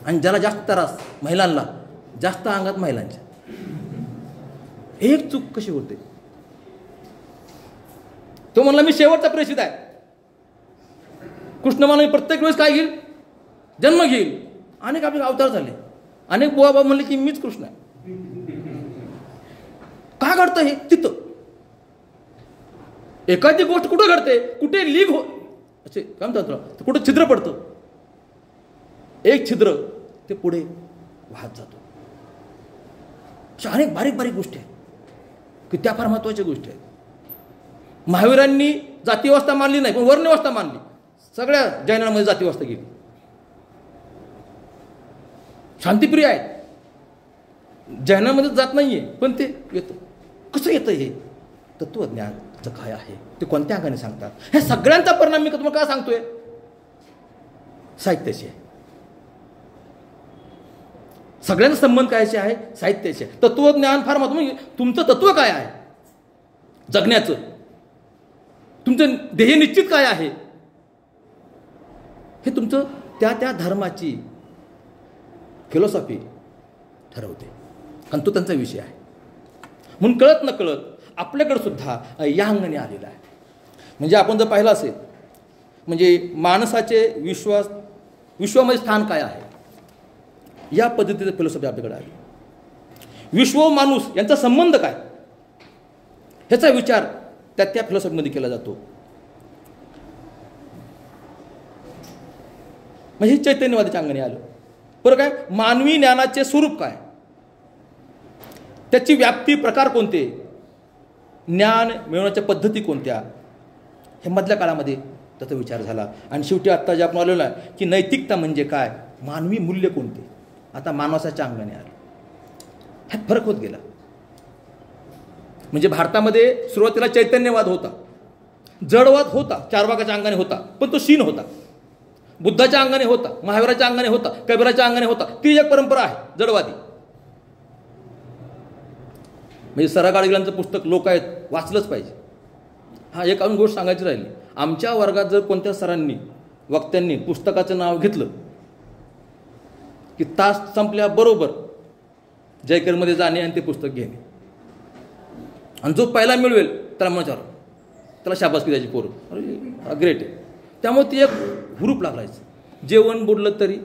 Speaker 1: आणि ज्याला जास्त त्रास, महिलांना जास्त अंगात महिलांच्या. एक चूक कशी होते, तो म्हणला मी शेवटचा प्रेषित आहे. कृष्ण म्हणला प्रत्येक वेळेस काय घेईल, जन्म घेईल. अनेक आपले अवतार झाले, अनेक बुवा म्हणले की मीच कृष्ण आहे. का घडतं हे, तिथं एखादी गोष्ट कुठं घडते, कुठे लीक हो, असे काय म्हणतात, कुठं छिद्र पडतं, एक छिद्र ते पुढे वाहत जातो. अनेक बारीक बारीक गोष्टी आहेत की त्या फार महत्वाच्या गोष्टी आहेत. महावीरांनी जातीव्यवस्था मानली नाही, पण वर्णव्यवस्था मानली. सगळ्या जैनांमध्ये जातीव्यवस्था गेली. शांतिप्रिय आहेत, जैनांमध्ये जात नाहीये, पण ते येतं. कसं येतं हे तत्वज्ञानचं काय आहे, ते कोणत्या अंगाने सांगतात. हे सगळ्यांचा परिणाम मी तुम्हाला का सांगतोय, साहित्याशी आहे. सगळ्यांचा संबंध कायचे आहे, साहित्याचे. तत्वज्ञान फार महत्त्वाचं. म्हणजे तुमचं तत्व काय आहे जगण्याचं, तुमचं ध्येय निश्चित काय आहे, हे तुमचं त्या त्या धर्माची फिलॉसॉफी ठरवते, कारण तो त्यांचा विषय आहे. म्हणून कळत न कळत आपल्याकडे सुद्धा या अंगाने आलेला आहे. म्हणजे आपण जर पाहिलं असेल, म्हणजे माणसाचे विश्वामध्ये स्थान काय आहे, या पद्धतीचं फिलॉसॉफी आपल्याकडे आली. विश्व व माणूस यांचा संबंध काय, ह्याचा विचार त्या फिलॉसॉफीमध्ये केला जातो. म्हणजे चैतन्यवादाच्या अंगाने आलं. बरं काय, मानवी ज्ञानाचे स्वरूप काय, त्याची व्याप्ती, प्रकार कोणते, ज्ञान मिळवण्याच्या पद्धती कोणत्या, हे मधल्या काळामध्ये त्याचा विचार झाला. आणि शेवटी आत्ता जे आपण आलेलो आहे की नैतिकता म्हणजे काय, मानवी मूल्य कोणते, आता मानवाच्या अंगाने आलं. हा फरक होत गेला. म्हणजे भारतामध्ये सुरुवातीला चैतन्यवाद होता, जडवाद होता, चारवाकाच्या अंगाने होता, पण तो शीन होता. बुद्धाच्या अंगाने होता, महावीराच्या अंगाने होता, कबीराच्या अंगाने होता. ती एक परंपरा आहे जडवादी. म्हणजे सरा गाडगिलांचं पुस्तक लोक आहेत, वाचलंच पाहिजे. हा एक अजून गोष्ट सांगायची राहिली. आमच्या वर्गात जर कोणत्या सरांनी, वक्त्यांनी पुस्तकाचं नाव घेतलं की तास संपल्याबरोबर जयकरमध्ये जाणे आणि ते पुस्तक घेणे, आणि जो पहिला मिळवेल त्याला मचार, त्याला शाबासकी द्यायची पोरं, अरे ग्रेट आहे. त्यामुळे ती एक हुरूप लागायचं. जेवण बुडलं तरी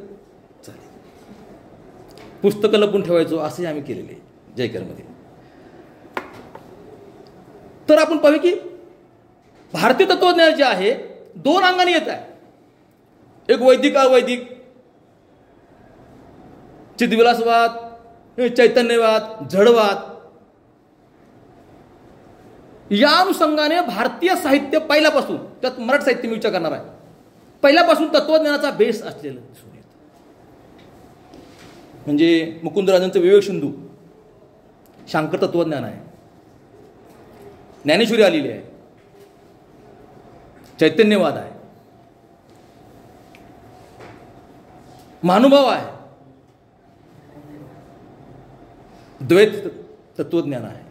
Speaker 1: चालेल. पुस्तकं लपून ठेवायचो, असंही आम्ही केलेले जयकरमध्ये. तर आपण पाहू की भारतीय तत्वज्ञान जे आहे 2 अंगाने येत आहे. एक वैदिक अवैदिक, चिदविलासवाद, चैतन्यवाद, जडवाद. या अनुषंगाने भारतीय साहित्य पहिल्यापासून, त्यात मराठी साहित्य मी विचार करणार आहे, पहिल्यापासून तत्वज्ञानाचा बेस असलेलं दिसून येतं. म्हणजे मुकुंदराजांचं विवेक सिंधू शांकर तत्वज्ञान आहे, ज्ञानेश्वरी आलेली आहे, चैतन्यवाद आहे, महानुभाव आहे, द्वैत तत्वज्ञान आहे,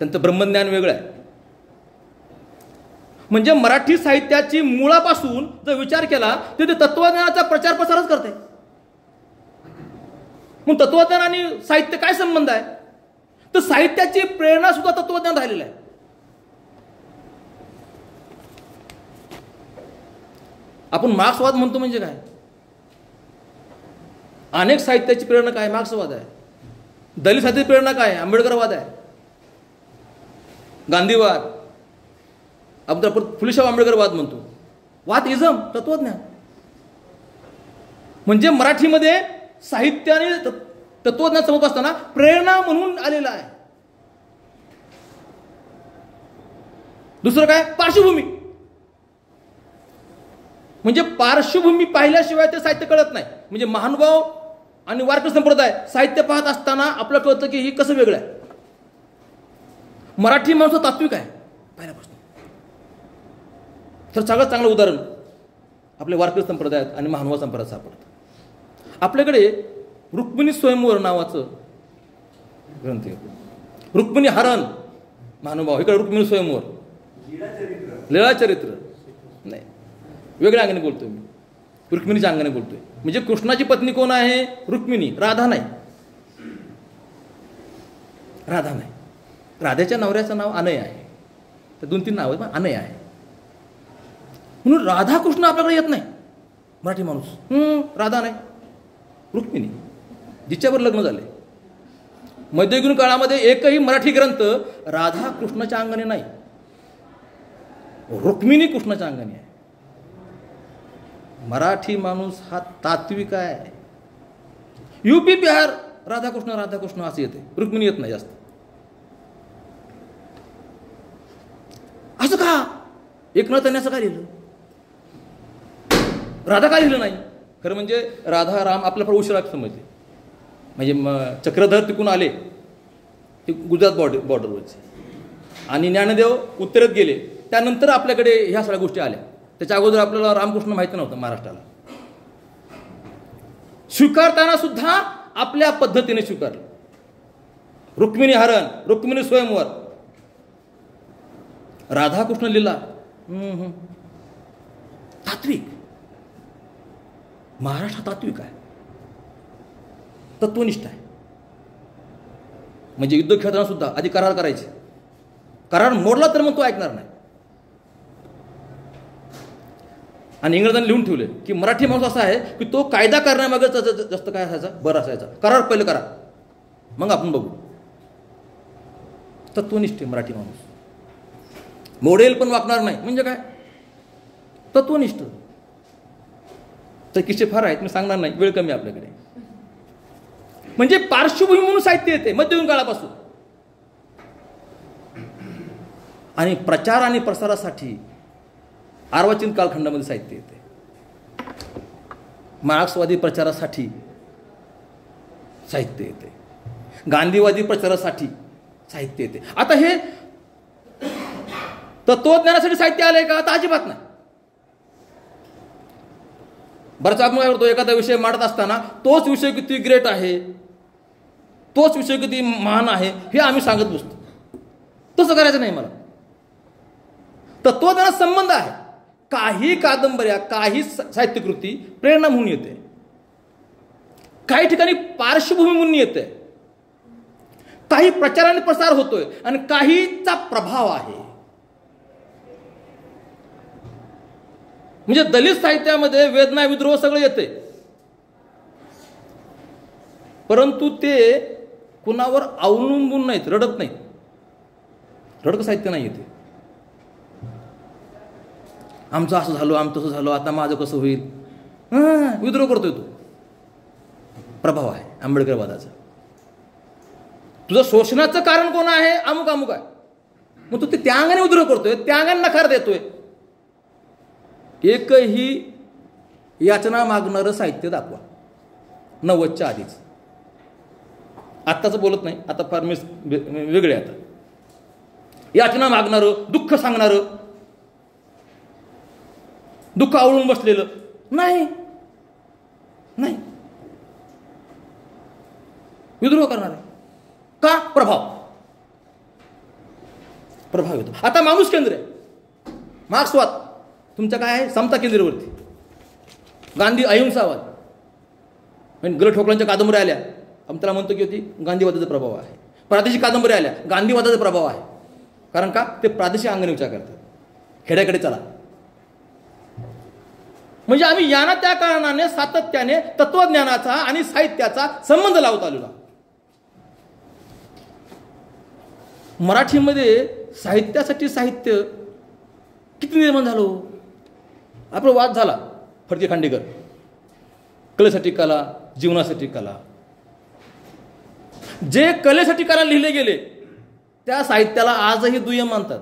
Speaker 1: त्यांचं ब्रह्मज्ञान वेगळं आहे. म्हणजे मराठी साहित्याची मुळापासून जर विचार केला तर ते तत्वज्ञानाचा प्रचार प्रसारच करते. मग तत्वज्ञान आणि साहित्य काय संबंध आहे? तर साहित्याची प्रेरणा सुद्धा तत्वज्ञान राहिलेलं आहे. आपण मार्क्सवाद म्हणतो म्हणजे काय? अनेक साहित्याची प्रेरणा काय? मार्क्सवाद आहे. दलित साहित्याची प्रेरणा काय? आंबेडकरवाद आहे, गांधीवाद, आपण फुलेशाह आंबेडकरवाद म्हणतो. वाद इझम, तत्वज्ञान. म्हणजे मराठीमध्ये साहित्य आणि तत्वज्ञान समजत असताना प्रेरणा म्हणून आलेला आहे. दुसरं काय? पार्श्वभूमी. म्हणजे पार्श्वभूमी पाहिल्याशिवाय ते साहित्य कळत नाही. म्हणजे महानुभाव आणि वारकरी संप्रदाय साहित्य पाहत असताना आपल्याला कळतं की हे कसं वेगळं आहे. मराठी माणूस तात्विक आहे पहिल्यापासून. तर सगळं चांगलं उदाहरण आपल्या वारकरी संप्रदायात आणि महानुभाव संप्रदायात सापडतं. आपल्याकडे रुक्मिणी स्वयंवर नावाचं ग्रंथ आहे. रुक्मिणी हरण महानुभाव, इकडे रुक्मिणी स्वयंवर, लीळाचरित्र नाही, वेगळ्या अंगाने बोलतोय मी, रुक्मिणीच्या अंगाने बोलतोय. म्हणजे कृष्णाची पत्नी कोण आहे? रुक्मिणी, राधा नाही. राधा नाही. राधेच्या नवऱ्याचं नाव अनय आहे. तर 2-3 नाव आहेत पण अनय आहे. म्हणून राधा कृष्ण आपल्याकडे येत नाही मराठी माणूस. राधा नाही, रुक्मिणी जिच्यावर लग्न झाले. मध्ययुगीन काळामध्ये एकही मराठी ग्रंथ राधा कृष्णाच्या अंगाने नाही, रुक्मिणी कृष्णाच्या अंगाने आहे. मराठी माणूस हा तात्विक आहे. यूपी बिहार राधाकृष्ण असं येते, रुक्मिणी येत नाही जास्त. असं का? एकनाथांनी असं का लिहिलं? राधा का लिहिलं नाही? खरं म्हणजे राधा राम आपल्या फार उशिरा समजले. म्हणजे चक्रधर तिकून आले, ते गुजरात बॉर्डरवरचे, आणि ज्ञानदेव उत्तरेत गेले, त्यानंतर आपल्याकडे ह्या सगळ्या गोष्टी आल्या. त्याच्या अगोदर आपल्याला रामकृष्ण माहिती नव्हतं महाराष्ट्राला. स्वीकारताना सुद्धा आपल्या पद्धतीने स्वीकारलं. रुक्मिणी हरण, रुक्मिणी स्वयंवर, राधाकृष्ण लीला, तात्विक. महाराष्ट्र तात्विक आहे, तत्वनिष्ठ आहे. म्हणजे युद्ध खेळताना सुद्धा आधी करार करायचे. करार मोडला तर मग तो ऐकणार नाही. आणि इंग्रजांनी लिहून ठेवले की मराठी माणूस असा आहे की तो कायदा करण्यामागे जास्त काय असायचा? बरं असायचा. करार पहिलं करा, मग आपण बघू. तत्वनिष्ठ मराठी माणूस. मोडेल पण वागणार नाही. म्हणजे काय? तत्वनिष्ठ. तर किस्से फार आहेत, मी सांगणार नाही, वेळ कमी आपल्याकडे. म्हणजे पार्श्वभूमी म्हणून साहित्य येते मध्ययुगीन काळापासून. आणि प्रचार आणि प्रसारासाठी अर्वाचीन कालखंडामध्ये साहित्य येते. मार्क्सवादी प्रचारासाठी साहित्य येते, गांधीवादी प्रचारासाठी साहित्य येते. आता हे तत्वज्ञानासाठी साहित्य आलंय का? आता अजिबात नाही. बराच आपण काय करतो, एखादा विषय मांडत असताना तोच विषय किती ग्रेट आहे, तोच विषय किती महान आहे हे आम्ही सांगत बसतो. तसं करायचं नाही. मला तत्वज्ञानात संबंध आहे. काही कादंबऱ्या, काही साहित्यकृती प्रेरणा म्हणून येते, काही ठिकाणी पार्श्वभूमी म्हणून येते, काही प्रचाराने प्रसार होतोय आणि काहीचा प्रभाव आहे. म्हणजे दलित साहित्यामध्ये वेदना, विद्रोह सगळं येते. परंतु ते कुणावर अवलंबून नाहीत, रडत नाहीत. रडकं साहित्य नाही ते. आमचं असं झालं, आमचं तसं झालं, आता माझं कसं होईल, विद्रोह करतोय तो. प्रभाव आहे आंबेडकरवादाचा. तुझं शोषणाचं कारण कोण आहे, अमुक अमुक आहे, मग तू ते त्या अंगाने विद्रोह करतोय, त्या अंगाने नकार देतोय. एकही याचना मागणारं साहित्य दाखवा 90च्या आधीच. आत्ताचं बोलत नाही, आता फार वेगळे. आता याचना मागणारं, दुःख सांगणारं, दुःख आवळून बसलेलं नाही, नाही. विद्रोह करणार आहे का? प्रभाव येतो. आता माणूस केंद्र आहे, मार्क्सवाद तुमच्या काय आहे, समता केंद्रावरती. गांधी अहिंसावाद, गल ठोकळांच्या कादंबऱ्या आल्या, आम्ही त्याला म्हणतो की होती गांधीवादाचा प्रभाव आहे. प्रादेशिक कादंबऱ्या आल्या, गांधीवादाचा प्रभाव आहे. कारण का? ते प्रादेशिक अंगाने विचार करतात. खेड्याकडे चला. म्हणजे आम्ही याना त्या कारणाने सातत्याने तत्वज्ञानाचा आणि साहित्याचा संबंध लावत आलेलो. मराठीमध्ये साहित्यासाठी साहित्य किती निर्माण झालं. आपला वाद झाला फडके खांडेकर, कलेसाठी कला, जीवनासाठी कला. जे कलेसाठी कला लिहिले गेले त्या साहित्याला आजही दुय्यम मानतात.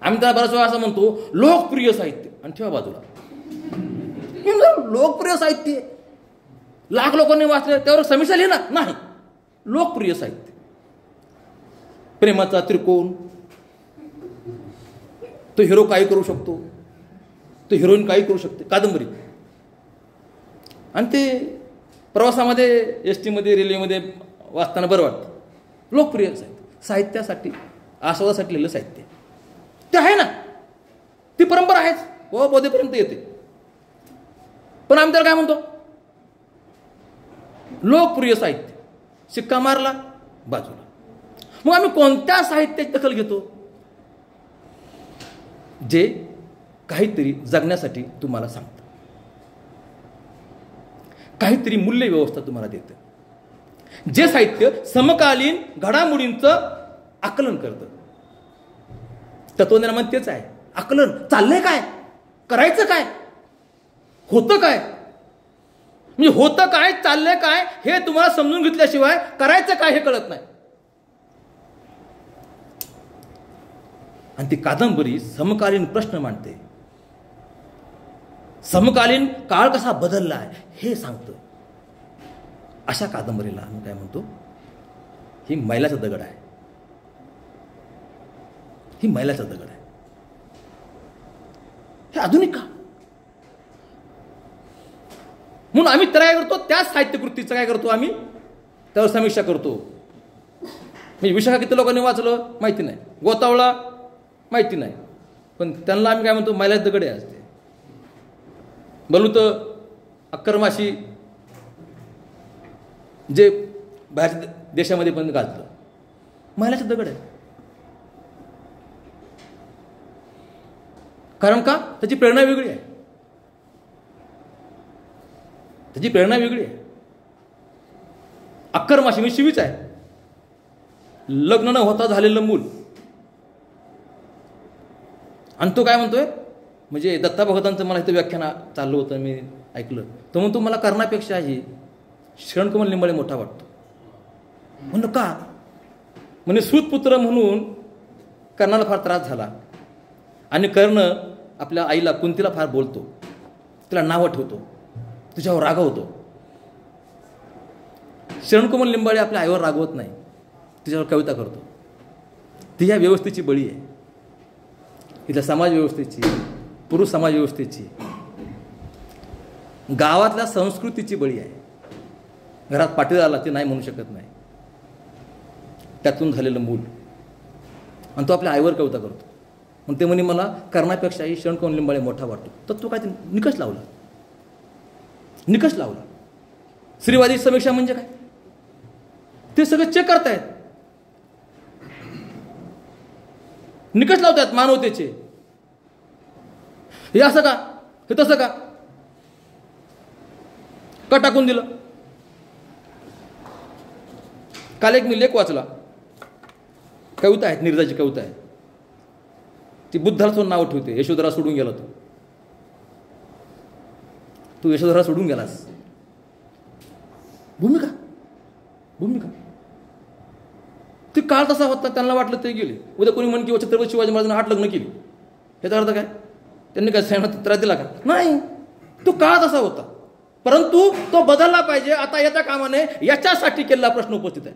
Speaker 1: आम्ही त्याला बऱ्याच वेळा असं म्हणतो लोकप्रिय साहित्य. आणि ठेवा बाजूला, लोकप्रिय साहित्य लाख लोकांनी वाचले, त्यावर समीक्षा लिहिणार नाही. लोकप्रिय साहित्य, प्रेमाचा त्रिकोण, तो हिरो काही करू शकतो, तो हिरोईन काही करू शकते, कादंबरी. आणि ते प्रवासामध्ये, एस टीमध्ये, रेल्वेमध्ये वाचताना बरं वाटतं. लोकप्रिय साहित्य, साहित्यासाठी, आस्वादासाठी लिहिलं साहित्य ते आहे ना, ती परंपरा आहेच, व बोधेपर्यंत येते. पण आम्ही त्याला काय म्हणतो, लोकप्रिय साहित्य. शिक्का मारला बाजूला. मग आम्ही कोणत्या साहित्याची दखल घेतो? जे काहीतरी जगण्यासाठी तुम्हाला सांगतं, काहीतरी मूल्य व्यवस्था तुम्हाला देतं, जे साहित्य समकालीन घडामोडींचं आकलन करतं. तत्वज्ञान तेच आहे, आकलन. चाललंय काय, करायचं काय, होतं काय. म्हणजे होतं काय, चाललंय काय हे तुम्हाला समजून घेतल्याशिवाय करायचं काय हे कळत नाही. आणि ती कादंबरी समकालीन प्रश्न मांडते, समकालीन काळ कसा बदलला आहे हे सांगतं. अशा कादंबरीला आम्ही काय म्हणतो, ही मैलाचा दगड आहे. ही मैलाचा दगड आहे. हे आधुनिक का? म्हणून आम्ही तर काय करतो, त्याच साहित्यकृतीचं काय करतो, आम्ही त्यावर समीक्षा करतो. म्हणजे विशाखा किती लोकांनी वाचलं माहिती नाही, गोतावळा माहिती नाही, पण त्यांना आम्ही काय म्हणतो, मैलाचे दगड आहे. असते बलूत, अक्करमाशी, जे बाहेरच्या देशामध्ये पण गाजलं, मैलाचे दगड आहे. कारण का? त्याची प्रेरणा वेगळी आहे. त्याची प्रेरणा वेगळी आहे. अक्करमाशी म्हणजे शिवीच आहे. लग्न न होता झालेलं मूल. आणि तो काय म्हणतोय, म्हणजे दत्ता भगतांचं मला इथं व्याख्यान चाललं होतं, मी ऐकलं. तो म्हणतो मला कर्णापेक्षाही शरणकुमार लिंबाळे मोठा वाटतो. म्हणलं का? म्हणजे सूतपुत्र म्हणून कर्णाला फार त्रास झाला. आणि कर्ण आपल्या आईला कुंतीला फार बोलतो, तिला नावं ठेवतो, तुझ्यावर रागवतो. शरणकुमार लिंबाळे आपल्या आईवर रागवत नाही, तिच्यावर कविता करतो. ती ह्या व्यवस्थेची बळी आहे, इथल्या समाज व्यवस्थेची, पुरुष समाज व्यवस्थेची, गावातल्या संस्कृतीची बळी आहे. घरात पाटीदार आला ते नाही म्हणू शकत नाही, त्यातून झालेलं मूल. आणि तो आपल्या आईवर कविता करतो. मग ते म्हणे मला कर्णापेक्षाही शरणकुमार लिंबाळे मोठा वाटतो. तर तो काय निकष लावला, निकष लावला. स्त्रीवादी समीक्षा म्हणजे काय, ते सगळं चेक करतायत, निकष लावतात मानवतेचे. हे असं का, हे तसं का, का टाकून दिलं. काल एक मी लेख वाचला, कविता आहे, नीरजाची कविता आहे. ती बुद्धाचं नाव ठेवते. यशोधरा सोडून गेला तू यशोधरा सोडून गेलास. भूमिका भूमिका ती काळ तसा होता, त्यांना वाटलं ते गेले. उद्या कोणी म्हण किंवा छत्रपती शिवाजी महाराजांना 8 लग्न केली, याचा अर्थ काय? त्यांनी काय सैन्यात त्रास दिला का? नाही, तो काळ तसा होता, परंतु तो बदलला पाहिजे. आता येत्या कामाने याच्यासाठी केलेला प्रश्न उपस्थित आहे.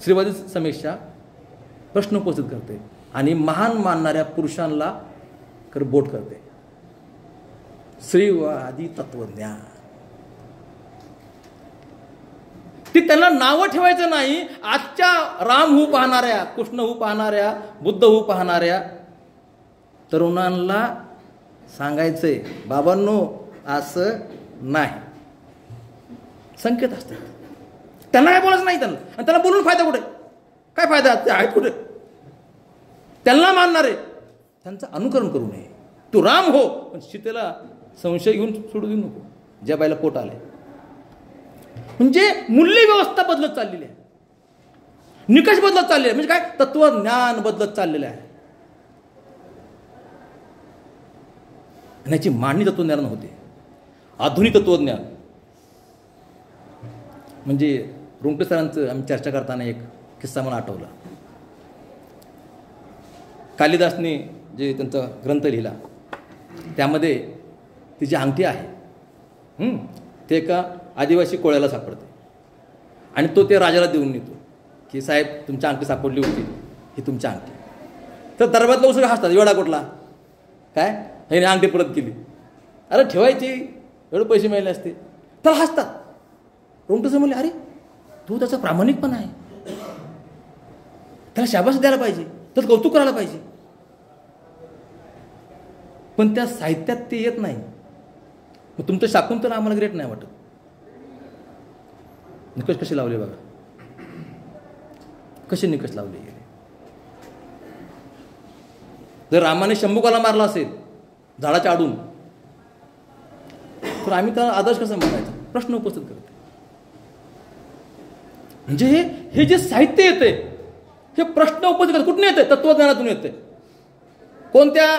Speaker 1: श्रीवादी समीक्षा प्रश्न उपस्थित करते आणि महान मानणाऱ्या पुरुषांना बोट करते. श्रीवादी तत्वज्ञान, ती त्यांना नावं ठेवायचं नाही. आजच्या राम होऊ पाहणाऱ्या, कृष्ण होऊ पाहणाऱ्या, बुद्ध होऊ पाहणाऱ्या तरुणांना सांगायचंय, बाबांनो असं नाही. संकेत असतात, त्यांना काय बोलायचं नाही. त्यांना आणि त्यांना बोलून फायदा कुठे? काय फायदा आहेत कुठे? त्यांना मानणारे त्यांचं अनुकरण करू नये. तू राम हो, पण सीतेला संशय घेऊन सोडू देऊ नको. ज्या बाईला पोट आलंय, म्हणजे मूल्य व्यवस्था बदलत चाललेली आहे, निकष बदलत चाललेले आहे. म्हणजे काय? तत्वज्ञान बदलत चाललेलं आहे. याची मांडणी तत्वज्ञान होते. आधुनिक तत्वज्ञान म्हणजे रुंगटे सरांचं आम्ही चर्चा करताना एक किस्सा मला आठवला. कालिदासने जे त्यांचा ग्रंथ लिहिला त्यामध्ये ती जी अंगठी आहे ते एका आदिवासी कोळ्याला सापडते आणि तो ते राजाला देऊन येतो की साहेब तुमची अंगठी सापडली होती, ही तुमची अंगठी. तर दरबारातला उसळ हसतात, एवढा कुठला काय, हे अंगठी परत केली. अरे ठेवायची, एवढे पैसे मिळाले असते. तर हसतात. रोमटं म्हणले, अरे तू त्याचा प्रामाणिकपणा आहे, त्याला शाबास द्यायला पाहिजे, त्याचं कौतुक करायला पाहिजे. पण त्या साहित्यात ते येत नाही. मग तुमचं शाकुंतला आम्हाला ग्रेट नाही वाटत. निकष कसे लावले बघा, कसे निकष लावले गेले. जर रामाने शंभुकाला मारला असेल झाडाच्या आडून, तर आम्ही त्याला आदर्श कसा मानायचा प्रश्न उपस्थित करतो. म्हणजे हे जे साहित्य येते हे प्रश्न उपस्थित करते. कुठून येते? तत्वज्ञानातून येते. कोणत्या?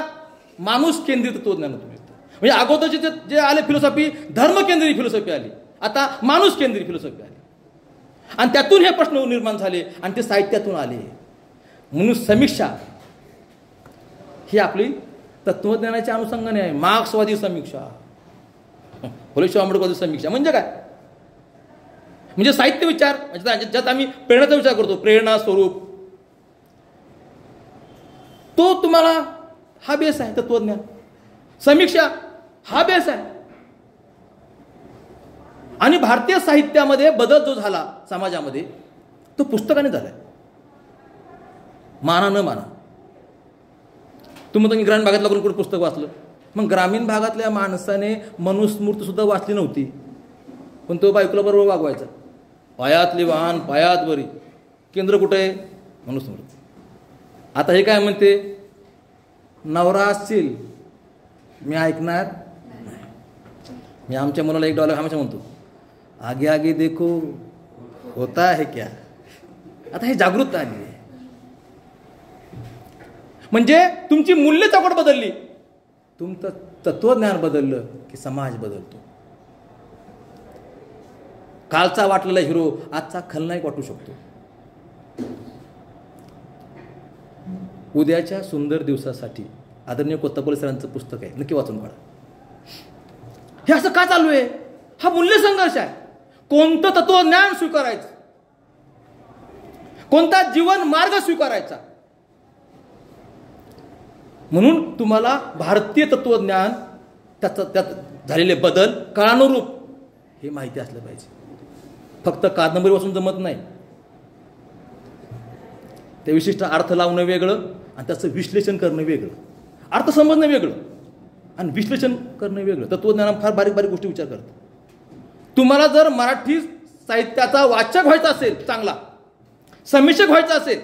Speaker 1: माणूस केंद्रित तत्वज्ञानातून येते. म्हणजे अगोदरचे जे आले फिलॉसॉफी, धर्म केंद्रित फिलॉसॉफी आली, आता माणूस केंद्रित फिलॉसॉफी आली आणि त्यातून हे प्रश्न निर्माण झाले आणि ते साहित्यातून आले. म्हणून समीक्षा ही आपली तत्वज्ञानाच्या अनुषंगाने आहे. मार्क्सवादी समीक्षा, फुलेशाह आंबेडकरवादी समीक्षा म्हणजे काय? म्हणजे साहित्य विचार, ज्यात आम्ही प्रेरणाचा विचार करतो, प्रेरणा स्वरूप, तो तुम्हाला हा बेस आहे. तत्वज्ञान समीक्षा हा बेस आहे. आणि भारतीय साहित्यामध्ये बदल जो झाला समाजामध्ये, तो पुस्तकाने झालाय. माना न माना. तुम्ही ग्रामीण भागातला कोणी पुस्तक वाचलं? मग ग्रामीण भागातल्या माणसाने मनुस्मृती सुद्धा वाचली नव्हती, पण तो बायकोला बरोबर वागवायचा. पायातली वाहन पायात बरी. केंद्र कुठे आहे? मनुस्मृती. आता हे काय म्हणते? नवरा असतील मी ऐकणार नाही. मी आमच्या मुलाला एक डॉलर हमेशा म्हणतो, आगे आगे देखो होता है क्या. आता हे जागृतता आली आहे. म्हणजे तुमची मूल्य चौकट बदलली, तुमचं तत्वज्ञान बदललं की समाज बदलतो. कालचा वाटलेला हिरो आजचा खलनायक वाटू शकतो. उद्याच्या सुंदर दिवसासाठी आदरणीय कोत्तापल्ले सरांचं पुस्तक आहे, नक्की वाचून काढा. हे असं का चालू आहे? हा मूल्य संघर्ष आहे. कोणतं तत्वज्ञान स्वीकारायचं, कोणता जीवन मार्ग स्वीकारायचा. म्हणून तुम्हाला भारतीय तत्वज्ञान, त्यात झालेले बदल, काळानुरूप हे माहिती असलं पाहिजे. फक्त कादंबरी वाचून जमत नाही. ते विशिष्ट अर्थ लावणं वेगळं आणि त्याचं विश्लेषण करणं वेगळं. अर्थ समजणं वेगळं आणि विश्लेषण करणं वेगळं. तत्वज्ञान फार बारीक बारीक गोष्टी विचार करतं. तुम्हाला जर मराठी साहित्याचा वाचक व्हायचा असेल, चांगला समीक्षक व्हायचा असेल,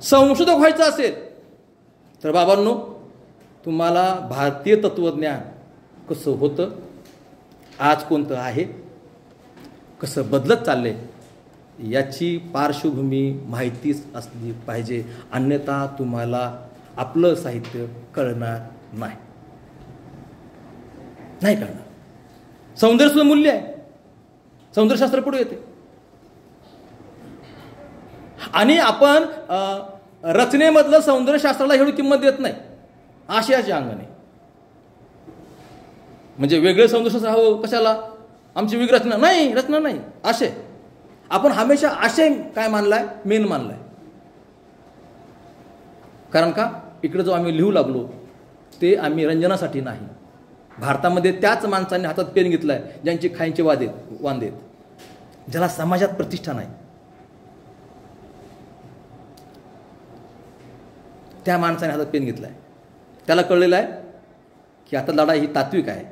Speaker 1: संशोधक व्हायचं असेल, तर बाबांनो तुम्हाला भारतीय तत्वज्ञान कसं होतं, आज कोणतं आहे, कसं बदलत चाललंय, याची पार्श्वभूमी माहितीच असली पाहिजे. अन्यथा तुम्हाला आपलं साहित्य कळणार नाही कळणार. सौंदर्यसुद्धा मूल्य आहे, सौंदर्यशास्त्र पुढे येते. आणि आपण रचनेमधलं सौंदर्यशास्त्राला एवढी किंमत देत नाही आशयाच्या अंगाने. म्हणजे वेगळे सौंदर्यशास्त्र हवं कशाला, आमची वेगळी रचना नाही, रचना नाही, आशय. आपण हमेशा आशय काय मानलाय, मेन मानलाय. कारण का, इकडे जो आम्ही लिहू लागलो ते आम्ही रंजनासाठी नाही. भारतामध्ये त्याच माणसाने हातात पेन घेतलाय ज्यांची खायचे वांदेत, ज्याला समाजात प्रतिष्ठा नाही. त्या माणसाने हातात पेन घेतलाय. त्याला कळलेलं आहे की आता लढाई ही तात्विक आहे,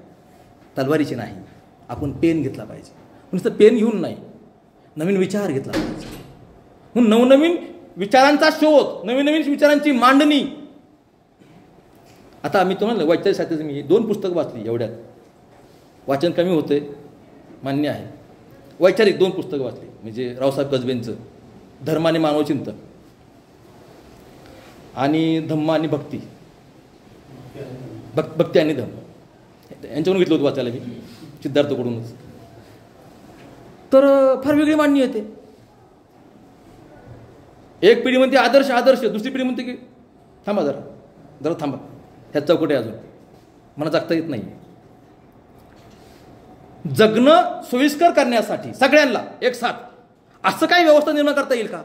Speaker 1: तलवारीची नाही. आपण पेन घेतला पाहिजे. नुसतं पेन घेऊन नाही, नवीन विचार घेतला पाहिजे. म्हणून नवनवीन विचारांचा शोध, नवीन नवीन विचारांची मांडणी. आता आम्ही तुम्हाला वैचारिक साहित्याचं मी 2 पुस्तकं वाचली एवढ्यात. वाचन कमी होते मान्य आहे. वैचारिक 2 पुस्तकं वाचली, म्हणजे रावसाहेब कसबेंचं धर्म आणि मानवचिंतन आणि धम्म आणि भक्ती, भक्ती आणि धम्म, यांच्यावरून घेतलं होतं वाचायला मी, सिद्धार्थकडूनच. तर फार वेगळी मांडणी येते. एक पिढी म्हणते आदर्श आदर्श, दुसरी पिढी म्हणते की थांबा जरा थांबा, ह्याच चौकट आहे, अजून मला जगता येत नाही. जगणं सोयीस्कर करण्यासाठी सगळ्यांना एक साथ असं काही व्यवस्था निर्माण करता येईल का?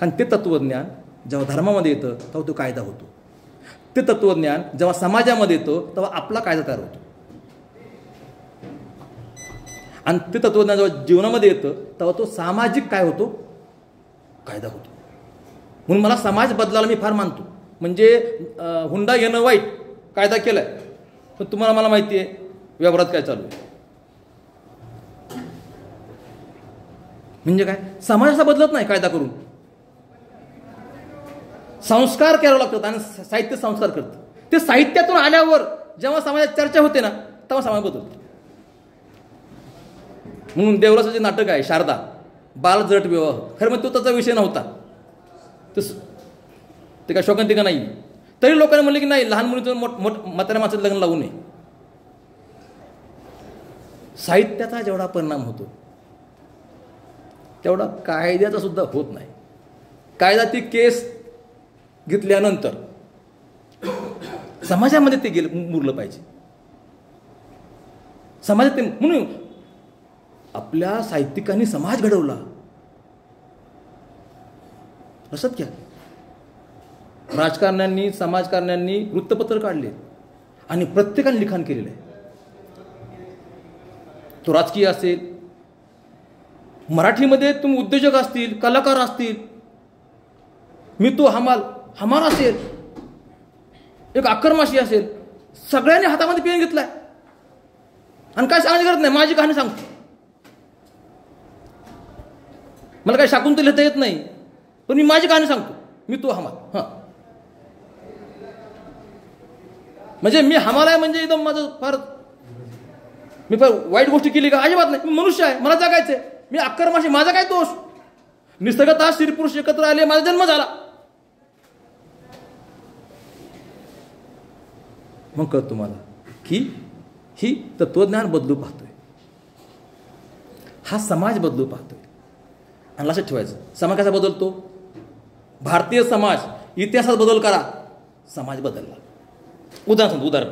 Speaker 1: कारण ते तत्वज्ञान जेव्हा धर्मामध्ये येतं तेव्हा तो कायदा होतो. ते तत्वज्ञान जेव्हा समाजामध्ये येतो तेव्हा आपला कायदा तयार होतो. आणि ते तत्वज्ञान जेव्हा जीवनामध्ये येतं तेव्हा तो सामाजिक काय होतो, कायदा होतो. म्हणून मला समाज बदलायला मी फार मानतो. म्हणजे हुंडा घेणं वाईट, कायदा केलाय, पण तुम्हाला मला माहिती आहे व्यवहारात काय चालू आहे. म्हणजे काय, समाज असा बदलत नाही कायदा करून. संस्कार करावे लागतात आणि साहित्य संस्कार करतं. ते साहित्यातून आल्यावर जेव्हा समाजात चर्चा होते ना तेव्हा समाज बदलतो. म्हणून देवरासाचे नाटक आहे शारदा, बाल जट विवाह, खरं मग तो त्याचा विषय नव्हता. ते काय शोकांतिका नाही. तरी लोकांनी म्हणले की नाही, लहान मुलीचं म्हाताऱ्या माणसाचं लग्न लावू नये. साहित्याचा जेवढा परिणाम होतो तेवढा कायद्याचा सुद्धा होत नाही. कायदा ती केस घेतल्यानंतर समाजामध्ये ते मुरलं पाहिजे. समाजात ते, म्हणून आपल्या साहित्यिकांनी समाज घडवला. लक्षात घ्या, राजकारण्यांनी, समाजकारण्यांनी वृत्तपत्र काढले आणि प्रत्येकाने लिखाण केलेलं आहे. तो राजकीय असेल, मराठीमध्ये तुम्ही उद्योजक असतील, कलाकार असतील, मी तो हमाल असेल, एक आक्रमाशी असेल, सगळ्यांनी हातामध्ये पेन घेतलाय आणि काय सांगायची गरज नाही. माझी कहाणी सांगतो. मला काही शाकुंतल लिहिता येत नाही, पण मी माझी कहाणी सांगतो. मी तो हमाल. म्हणजे मी हमाल आहे म्हणजे एकदम मी फार वाईट गोष्टी केली का? अजिबात नाही. मी मनुष्य आहे, मला जगायचंय. मी आक्रमाशी, माझा काय दोष? निसर्गतः स्त्री पुरुष एकत्र आले, माझा जन्म झाला. मग कळत तुम्हाला की ही तत्वज्ञान बदलू पाहतोय, हा समाज बदलू पाहतोय. आणि लक्षात ठेवायचं, समाज कसा बदलतो? भारतीय समाज इतिहासात बदल करा, समाज बदलला. उदाहरण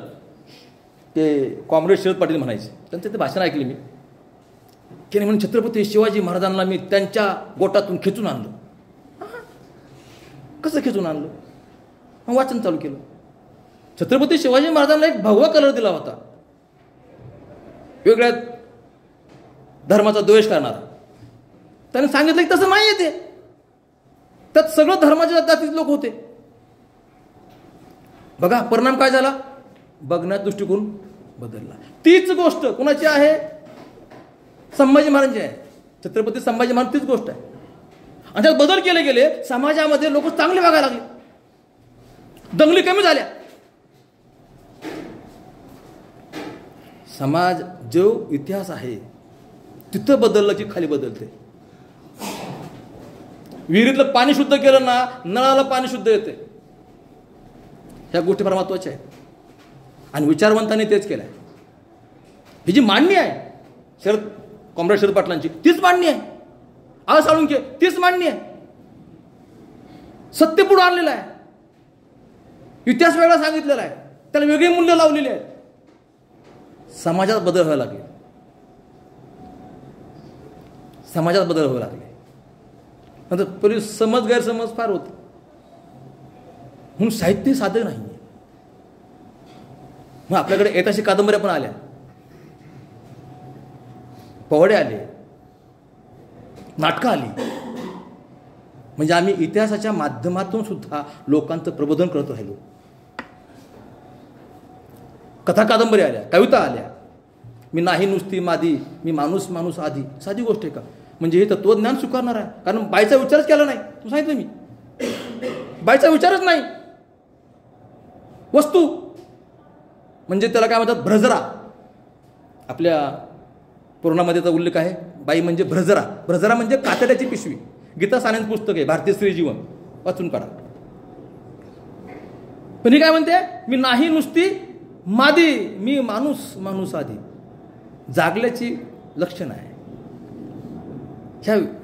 Speaker 1: ते कॉम्रेड शरद पाटील म्हणायचे, त्यांचं ते भाषण ऐकले मी, की म्हणून छत्रपती शिवाजी महाराजांना मी त्यांच्या गोटातून खेचून आणलं. कसं खेचून आणलं? मग वाचन चालू केलं. छत्रपती शिवाजी महाराजांना एक भगवा कलर दिला होता, वेगळ्या धर्माचा द्वेष करणारा. त्याने सांगितलं की तसं नाही येते, त्यात सगळं धर्माच्या जातीत लोक होते. बघा परिणाम काय झाला, बघण्याचा दृष्टिकोन बदलला. तीच गोष्ट कुणाची आहे? संभाजी महाराजांची आहे. छत्रपती संभाजी महाराज तीच गोष्ट आहे. आणि त्यात बदल केले गेले, समाजामध्ये लोक चांगले वागायला लागले, दंगली कमी झाल्या. समाज जो इतिहास आहे तिथं बदललं की खाली बदलते. विहिरीतलं पाणी शुद्ध केलं ना, नळाला पाणी शुद्ध येते. ह्या गोष्टी फार महत्त्वाच्या आहेत आणि विचारवंतांनी तेच केलं आहे. ही जी मांडणी आहे कॉम्रेड शरद पाटलांची, तीच मांडणी आहे. आज साळुंखे तीच मांडणी आहे. सत्य पुढे आणलेलं आहे, इतिहास वेगळा सांगितलेला आहे, त्याला वेगळी मूल्य लावलेली आहेत. समाजात बदल व्हायला लागले, समाजात बदल व्हायला लागले. नंतर पूर्वी समज गैरसमज फार होते म्हणून साहित्य साधं नाही. मग आपल्याकडे ऐतिहासिक कादंबऱ्या पण आल्या, पोवाडे आले, नाटकं आली. म्हणजे आम्ही इतिहासाच्या माध्यमातून सुद्धा लोकांचं प्रबोधन करत राहिलो. कथा कादंबऱ्या आल्या, कविता आल्या. मी नाही नुसती मादी, मी माणूस माणूस आधी. साधी गोष्ट आहे का? म्हणजे हे तत्वज्ञान स्वीकारणार आहे. कारण बाईचा विचारच केला नाही. तू सांगितलं मी, बाईचा विचारच नाही. वस्तू म्हणजे त्याला काय म्हणतात, भ्रजरा. आपल्या पुराणामध्ये त्याचा उल्लेख आहे, बाई म्हणजे भ्रजरा. भ्रजरा म्हणजे कातड्याची पिशवी. गीता सायन्स पुस्तक आहे, भारतीय स्त्री जीवन, वाचून काढा. पण ही काय म्हणते, मी नाही नुसती मादी, मी माणूस माणूस आधी. जागल्याची लक्षण आहे.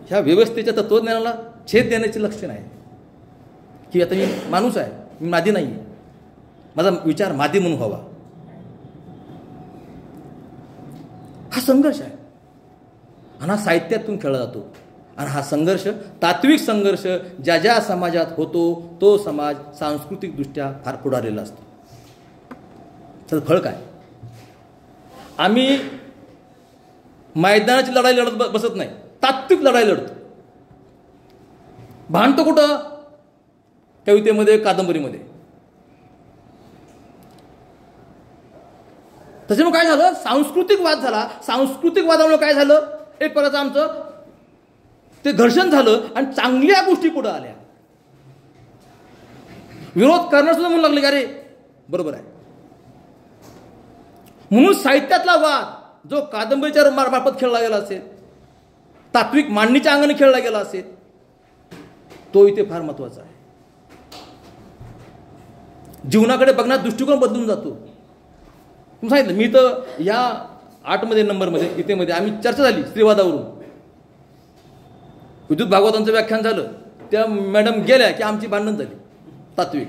Speaker 1: ह्या व्यवस्थेच्या तत्वज्ञानाला छेद देण्याची लक्षण आहे की आता मी माणूस आहे, मी मादी नाही आहे, माझा विचार मादी म्हणून व्हावा. हा संघर्ष आहे आणि हा साहित्यातून खेळला जातो. आणि हा संघर्ष, तात्विक संघर्ष ज्या ज्या समाजात होतो तो समाज सांस्कृतिकदृष्ट्या फार पुढारलेला असतो. तर फळ काय, आम्ही मैदानाची लढाई लढत बसत नाही, तात्विक लढाई लढतो. भांडतो कुठं, कवितेमध्ये, कादंबरीमध्ये. त्याच्यामुळे काय झालं, सांस्कृतिक वाद झाला. सांस्कृतिक वादामुळे काय झालं, एक प्रकारचं आमचं ते घर्षण झालं आणि चांगल्या गोष्टी पुढे आल्या. विरोध करण्यास सुद्धा म्हणू लागले का रे, बरोबर आहे. म्हणून साहित्यातला वाद जो कादंबरीच्या मार्फत खेळला गेला असेल, तात्विक मांडणीच्या अंगाने खेळला गेला असेल, तो इथे फार महत्वाचा आहे. जीवनाकडे बघण्याचा दृष्टिकोन बदलून जातो. तुम्ही सांगितलं, मी तर या 8 नंबरमध्ये इथेमध्ये आम्ही चर्चा झाली स्त्रीवादावरून. विद्युत भागवतांचं व्याख्यान झालं, त्या मॅडम गेल्या की आमची भांडण झाली तात्विक,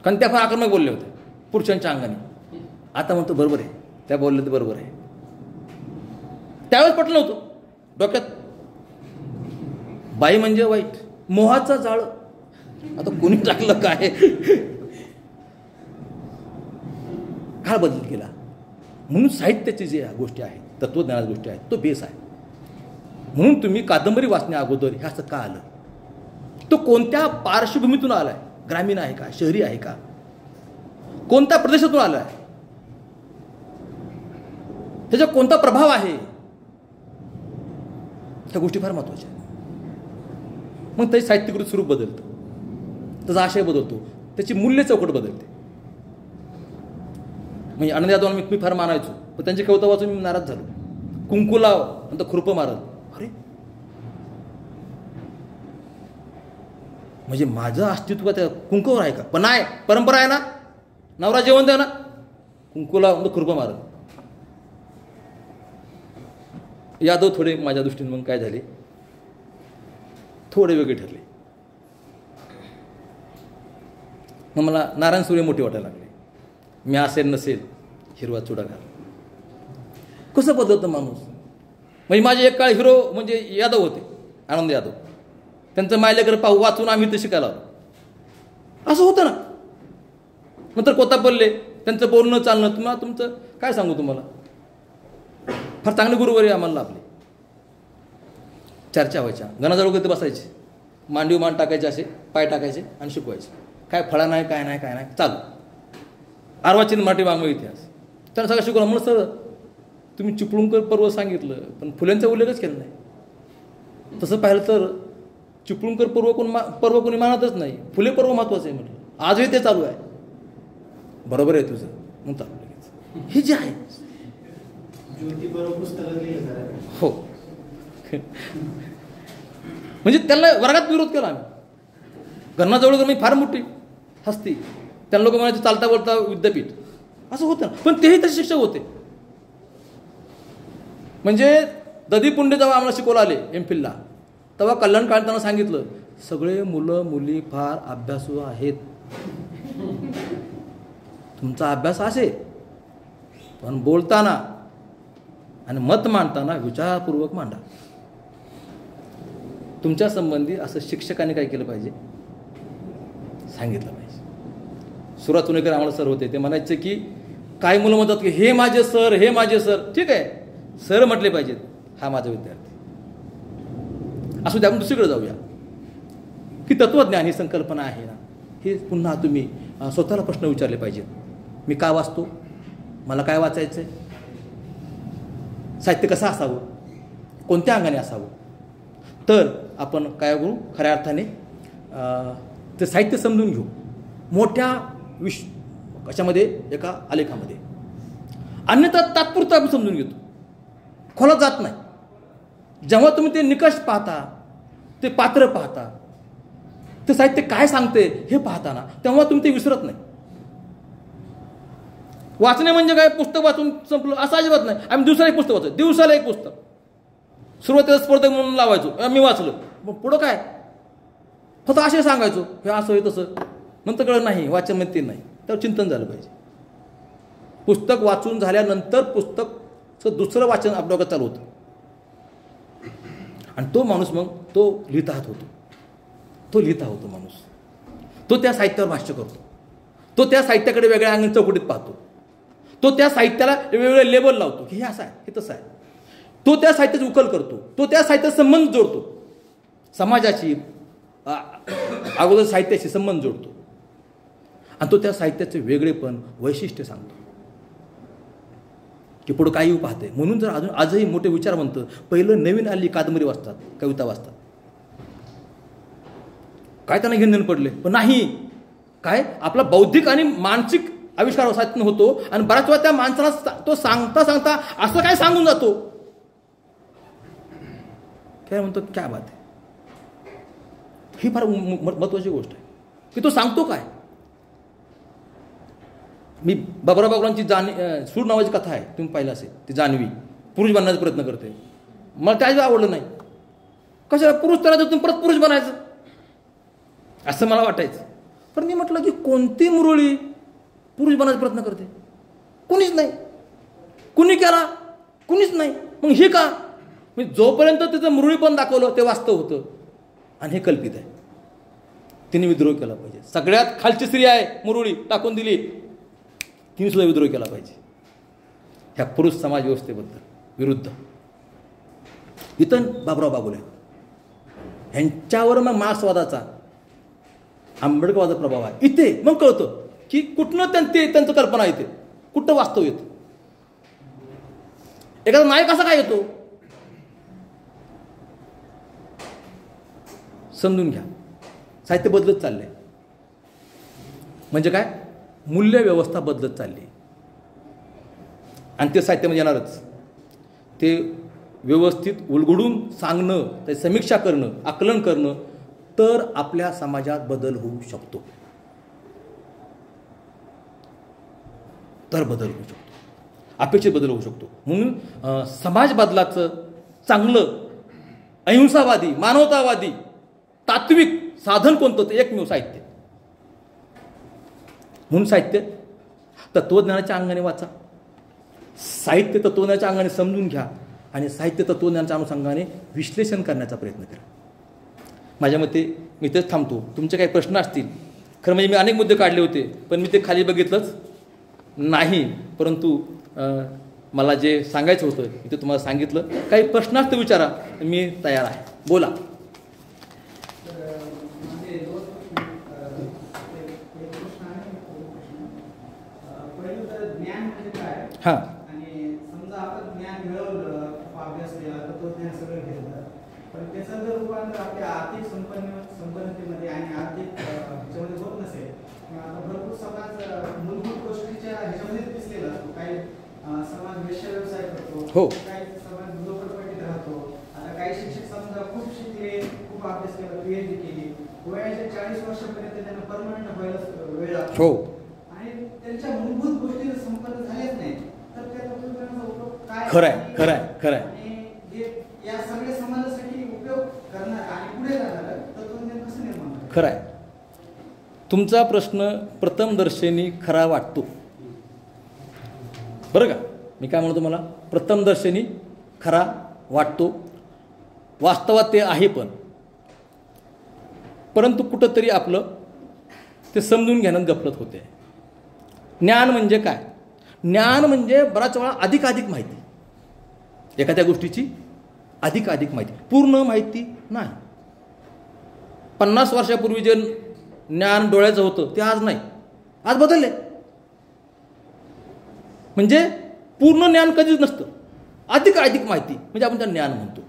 Speaker 1: कारण त्या फार आक्रमक बोलल्या होत्या पुरुषांच्या अंगाने. आता म्हणतो बरोबर आहे, त्या बोलल्या ते बरोबर आहे. त्यावेळेस पटलं नव्हतं डोक्यात, बाई म्हणजे वाईट, मोहाचा जाळ. आता कोणी टाकलं काय, काळ बदल केला. म्हणून साहित्याचे जे गोष्टी आहेत, तत्वज्ञानाच्या गोष्टी आहेत, तो बेस आहे. म्हणून तुम्ही कादंबरी वाचण्या अगोदर हे असं का आलं, तो कोणत्या पार्श्वभूमीतून आलाय, ग्रामीण आहे का, शहरी आहे का, कोणत्या प्रदेशातून आलाय, त्याचा कोणता प्रभाव आहे, ह्या गोष्टी फार महत्वाच्या आहेत. मग त्याचे साहित्यकृत स्वरूप बदलतं, त्याचा आशय बदलतो, त्याची मूल्य चौकट बदलते. म्हणजे आनंद यादव मी फार मानायचो, पण त्यांची कविता वाचून मी नाराज झालो. कुंकुला नंतर खुरपं मारत. अरे म्हणजे माझं अस्तित्व त्या कुंकूवर आहे का? पण नाही, परंपरा आहे ना, नवरा जेवण द्या ना, कुंकुला नंतर खुरपं मारत. यादव थोडे माझ्या दृष्टीने मग काय झाले, थोडे वेगळे ठरले. मग मला नारायण सूर्य मोठे वाटायला लागले. मी असेल नसेल हिरवा चुडा घाल. कसं बदलतं माणूस. म्हणजे माझे एक काळ हिरो म्हणजे यादव होते, आनंद यादव. त्यांचं मायलेकर पाहू वाचून आम्ही ते शिकायला आलो. असं होतं ना. नंतर कोतापल्ले, त्यांचं बोलणं चालणं, तुम्हाला तुमचं काय सांगू तुम्हाला, फार चांगले गुरुवारी आम्हाला लाभले. चर्चा व्हायच्या, गणाजवळ कधी बसायचे, मांडीव मान टाकायचे, असे पाय टाकायचे आणि शिकवायचे. काय फळा नाही, काय नाही, काय नाही, चालू. आरवाचीन मराठी वाङ्मय इतिहास त्यांना सगळं शिकवलं. म्हणून सर तुम्ही चिपळूणकर पर्व सांगितलं, पण फुल्यांचा उल्लेखच केला नाही. तसं पाहिलं तर चिपळूणकर पर्व कोणी मानतच नाही, फुले पर्व महत्वाचं आहे म्हटलं. आजही ते चालू आहे. बरोबर आहे तुझं, मग चालू लगेच. हे जे आहे हो म्हणजे त्यांना वर्गात विरोध केला आम्ही. घरनाजवळ मी फार मोठी हस्ती, त्यांना लोक म्हणायचे चालता बोलता विद्यापीठ असं होतं. पण तेही तसे शिक्षक होते. म्हणजे ददी पुंडे जेव्हा आम्हाला शिकवलं आले एमफिलला, तेव्हा कल्याण काळ त्यांना सांगितलं सगळे मुलं मुली फार अभ्यासू आहेत, तुमचा अभ्यास असे पण बोलताना आणि मत मांडताना विचारपूर्वक मांडा. तुमच्या संबंधी असं शिक्षकांनी काय केलं पाहिजे, सांगितलं पाहिजे. सुरत पुणेकर आम्हाला सर होते, ते म्हणायचे की काय मुलं म्हणतात की हे माझे सर, हे माझे सर. ठीक आहे, सर म्हटले पाहिजेत, हा माझा विद्यार्थी असू द्या. आपण दुसरीकडे जाऊया की तत्वज्ञान ही संकल्पना आहे ना, हे पुन्हा तुम्ही स्वतःला प्रश्न विचारले पाहिजेत. मी का वाचतो, मला काय वाचायचं आहे, साहित्य कसं असावं, कोणत्या अंगाने असावं. तर आपण काय करू, खऱ्या अर्थाने ते साहित्य समजून घेऊ. मोठ्या कशामध्ये, एका आलेखामध्ये. अन्यथा तात्पुरतं आपण समजून घेतो, खोलात जात नाही. जेव्हा तुम्ही ते निकष पाहता, ते पात्र पाहता, ते साहित्य काय सांगते हे पाहताना, तेव्हा तुम्ही ते विसरत नाही. वाचणे म्हणजे काय, पुस्तक वाचून संपलं असं अजिबात नाही. आम्ही दिवसाला एक पुस्तक वाचतो, दिवसाला एक पुस्तक. सुरुवातीला स्पर्धक म्हणून लावायचो, मी वाचलं, मग पुढं काय फक्त असे सांगायचो हे असं हे तसं. नंतर कळलं नाही, वाचन ते नाही, त्यावर चिंतन झालं पाहिजे. पुस्तक वाचून झाल्यानंतर पुस्तकचं दुसरं वाचन आपल्या डोक्यात चालू होतं आणि तो माणूस मग तो लिहिता होतो, तो लिहिता होतो माणूस. तो त्या साहित्यावर भाष्य करतो, तो त्या साहित्याकडे वेगळ्या अंगाने चौकटीत पाहतो, तो त्या साहित्याला वेगवेगळे लेबल लावतो की हे असं आहे, हे तसं आहे. तो त्या साहित्याची उकल करतो, तो त्या साहित्याचा संबंध जोडतो, समाजाची अगोदर साहित्याशी संबंध जोडतो आणि तो त्या साहित्याचे वेगळेपण वैशिष्ट्य सांगतो की पुढं काही पाहते. म्हणून जर अजून आजही मोठे विचारवंत पहिलं नवीन आली कादंबरी वाचतात, कविता वाचतात, काय त्यांना घेणं पडले. पण नाही, काय आपला बौद्धिक आणि मानसिक आविष्कार साहित्य होतो आणि बऱ्याच वेळा त्या माणसाला तो सांगता सांगता असं काय सांगून जातो, काय म्हणतो क्या बात आहे. ही फार महत्वाची गोष्ट आहे की तो सांगतो काय. मी बाबुराव बागुलांची सूर नावाची कथा आहे, तुम्ही पाहिलं असेल. ती जान्हवी पुरुष बनण्याचा प्रयत्न करते, मला त्याच आवडलं नाही. कशाला पुरुष त्याला तुम्ही परत पुरुष बनायचं असं मला वाटायचं. पण मी म्हटलं की कोणती मुरळी पुरुष बनायचा प्रयत्न करते, कुणीच नाही. कुणी केला, कुणीच नाही. मग हे का, मी जोपर्यंत तिचं मुरळी पण दाखवलं ते वास्तव होतं आणि हे कल्पित आहे. तिने विद्रोह केला पाहिजे. सगळ्यात खालची स्त्री आहे, मुरळी टाकून दिली, तिने सुद्धा विद्रोह केला पाहिजे ह्या पुरुष समाज व्यवस्थेबद्दल विरुद्ध. इथं बाबुराव बागुले ह्यांच्यावर मग मार्क्सवादाचा, आंबेडकरवादाचा प्रभाव आहे. इथे मग कळतं की कुठनं त्यांचं कल्पना येते, कुठं वास्तव येतं. एखादा नायक असा काय येतो समजून घ्या. साहित्य बदलत चाललंय म्हणजे काय, मूल्य व्यवस्था बदलत चालली आणि ते साहित्यामध्ये येणारच. ते व्यवस्थित उलगडून सांगणं, ते समीक्षा करणं, आकलन करणं, तर आपल्या समाजात बदल होऊ शकतो. तर बदल होऊ शकतो, अपेक्षित बदल होऊ शकतो. म्हणून समाज बदलाचं चांगलं अहिंसावादी, मानवतावादी, तात्विक साधन कोणतं, ते एकमेव साहित्य. म्हणून साहित्य तत्वज्ञानाच्या अंगाने वाचा, साहित्य तत्वज्ञानाच्या अंगाने समजून घ्या आणि साहित्य तत्वज्ञानाच्या अनुषंगाने विश्लेषण करण्याचा प्रयत्न करा. माझ्या मते मी तेच थांबतो. तुमचे काही प्रश्न असतील, खरं म्हणजे मी अनेक मुद्दे काढले होते पण मी ते खाली बघितलंच नाही, परंतु मला जे सांगायचं होतं ते तुम्हाला सांगितलं. काही प्रश्न असतं विचारा, मी तयार आहे, बोला. हां,
Speaker 2: आणि समजा आपण ज्ञान मिळवलं, अभ्यास केला, तत्वज्ञान सगळं घेतलं, पण त्याचं जर रूपांतर आपल्या आर्थिक संपन्नतेमध्ये आणि आर्थिक ह्याच्यामध्ये होत नसेल, आता भरपूर समाज मूलभूत गोष्टीच्या ह्याच्यामध्ये दिसलेला असतो. काही
Speaker 1: हो.
Speaker 2: काही समाज झोपडपट्टीत राहतो. आता काही शिक्षक समजा खूप शिकले, खूप अभ्यास केला, PhD केली, वयाच्या 40 वर्षापर्यंत त्यांना परमनंट व्हायला वेळ लागतो.
Speaker 1: हो.
Speaker 2: आणि त्यांच्या मूलभूत गोष्टी जर संपन्न झाल्याच नाही तर त्या तत्वज्ञानाचा उपयोग काय?
Speaker 1: खरंय.
Speaker 2: आणि जे या सगळ्या समाजासाठी उपयोग करणार आणि पुढे जाणार तत्वज्ञान कसं निर्माण करणार?
Speaker 1: खरंय. तुमचा प्रश्न प्रथमदर्शनी खरा वाटतो, बरं का. मी काय म्हणतो, मला प्रथमदर्शनी खरा वाटतो, वास्तवात ते आहे. परंतु कुठंतरी आपलं ते समजून घेण्यात गफलत होते. ज्ञान म्हणजे काय? ज्ञान म्हणजे बराच वेळा अधिकाधिक माहिती, एखाद्या गोष्टीची अधिकाधिक माहिती, पूर्ण माहिती नाही. 50 वर्षापूर्वी जे ज्ञान डोळ्याचं होतं ते आज नाही, आज बदलले. म्हणजे पूर्ण ज्ञान कधीच नसतं, अधिकाधिक माहिती म्हणजे आपण त्याला ज्ञान म्हणतो.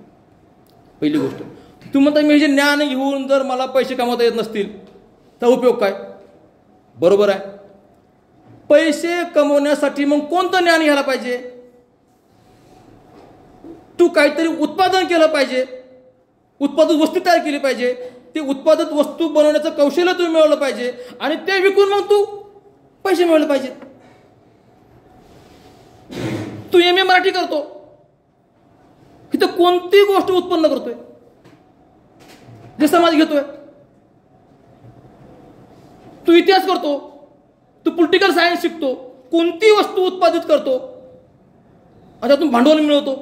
Speaker 1: पहिली गोष्ट. तुम्ही म्हणता मी जे ज्ञान घेऊन जर मला पैसे कमवता येत नसतील तर उपयोग काय? बरोबर आहे. पैसे कमवण्यासाठी मग कोणतं ज्ञान घ्यायला पाहिजे? तू काहीतरी उत्पादन केलं पाहिजे, उत्पादित वस्तू तयार केली पाहिजे, ते उत्पादित वस्तू बनवण्याचं कौशल्य तुम्ही मिळवलं पाहिजे आणि ते विकून मग तू पैसे मिळवले पाहिजे. तू MA मराठी करतो, इथं कोणती गोष्ट उत्पन्न करतोय? जे समाज घेतोय. तू इतिहास करतो, तू पॉलिटिकल सायन्स शिकतो, कोणती वस्तू उत्पादित करतो आणि त्यातून भांडवल मिळवतो?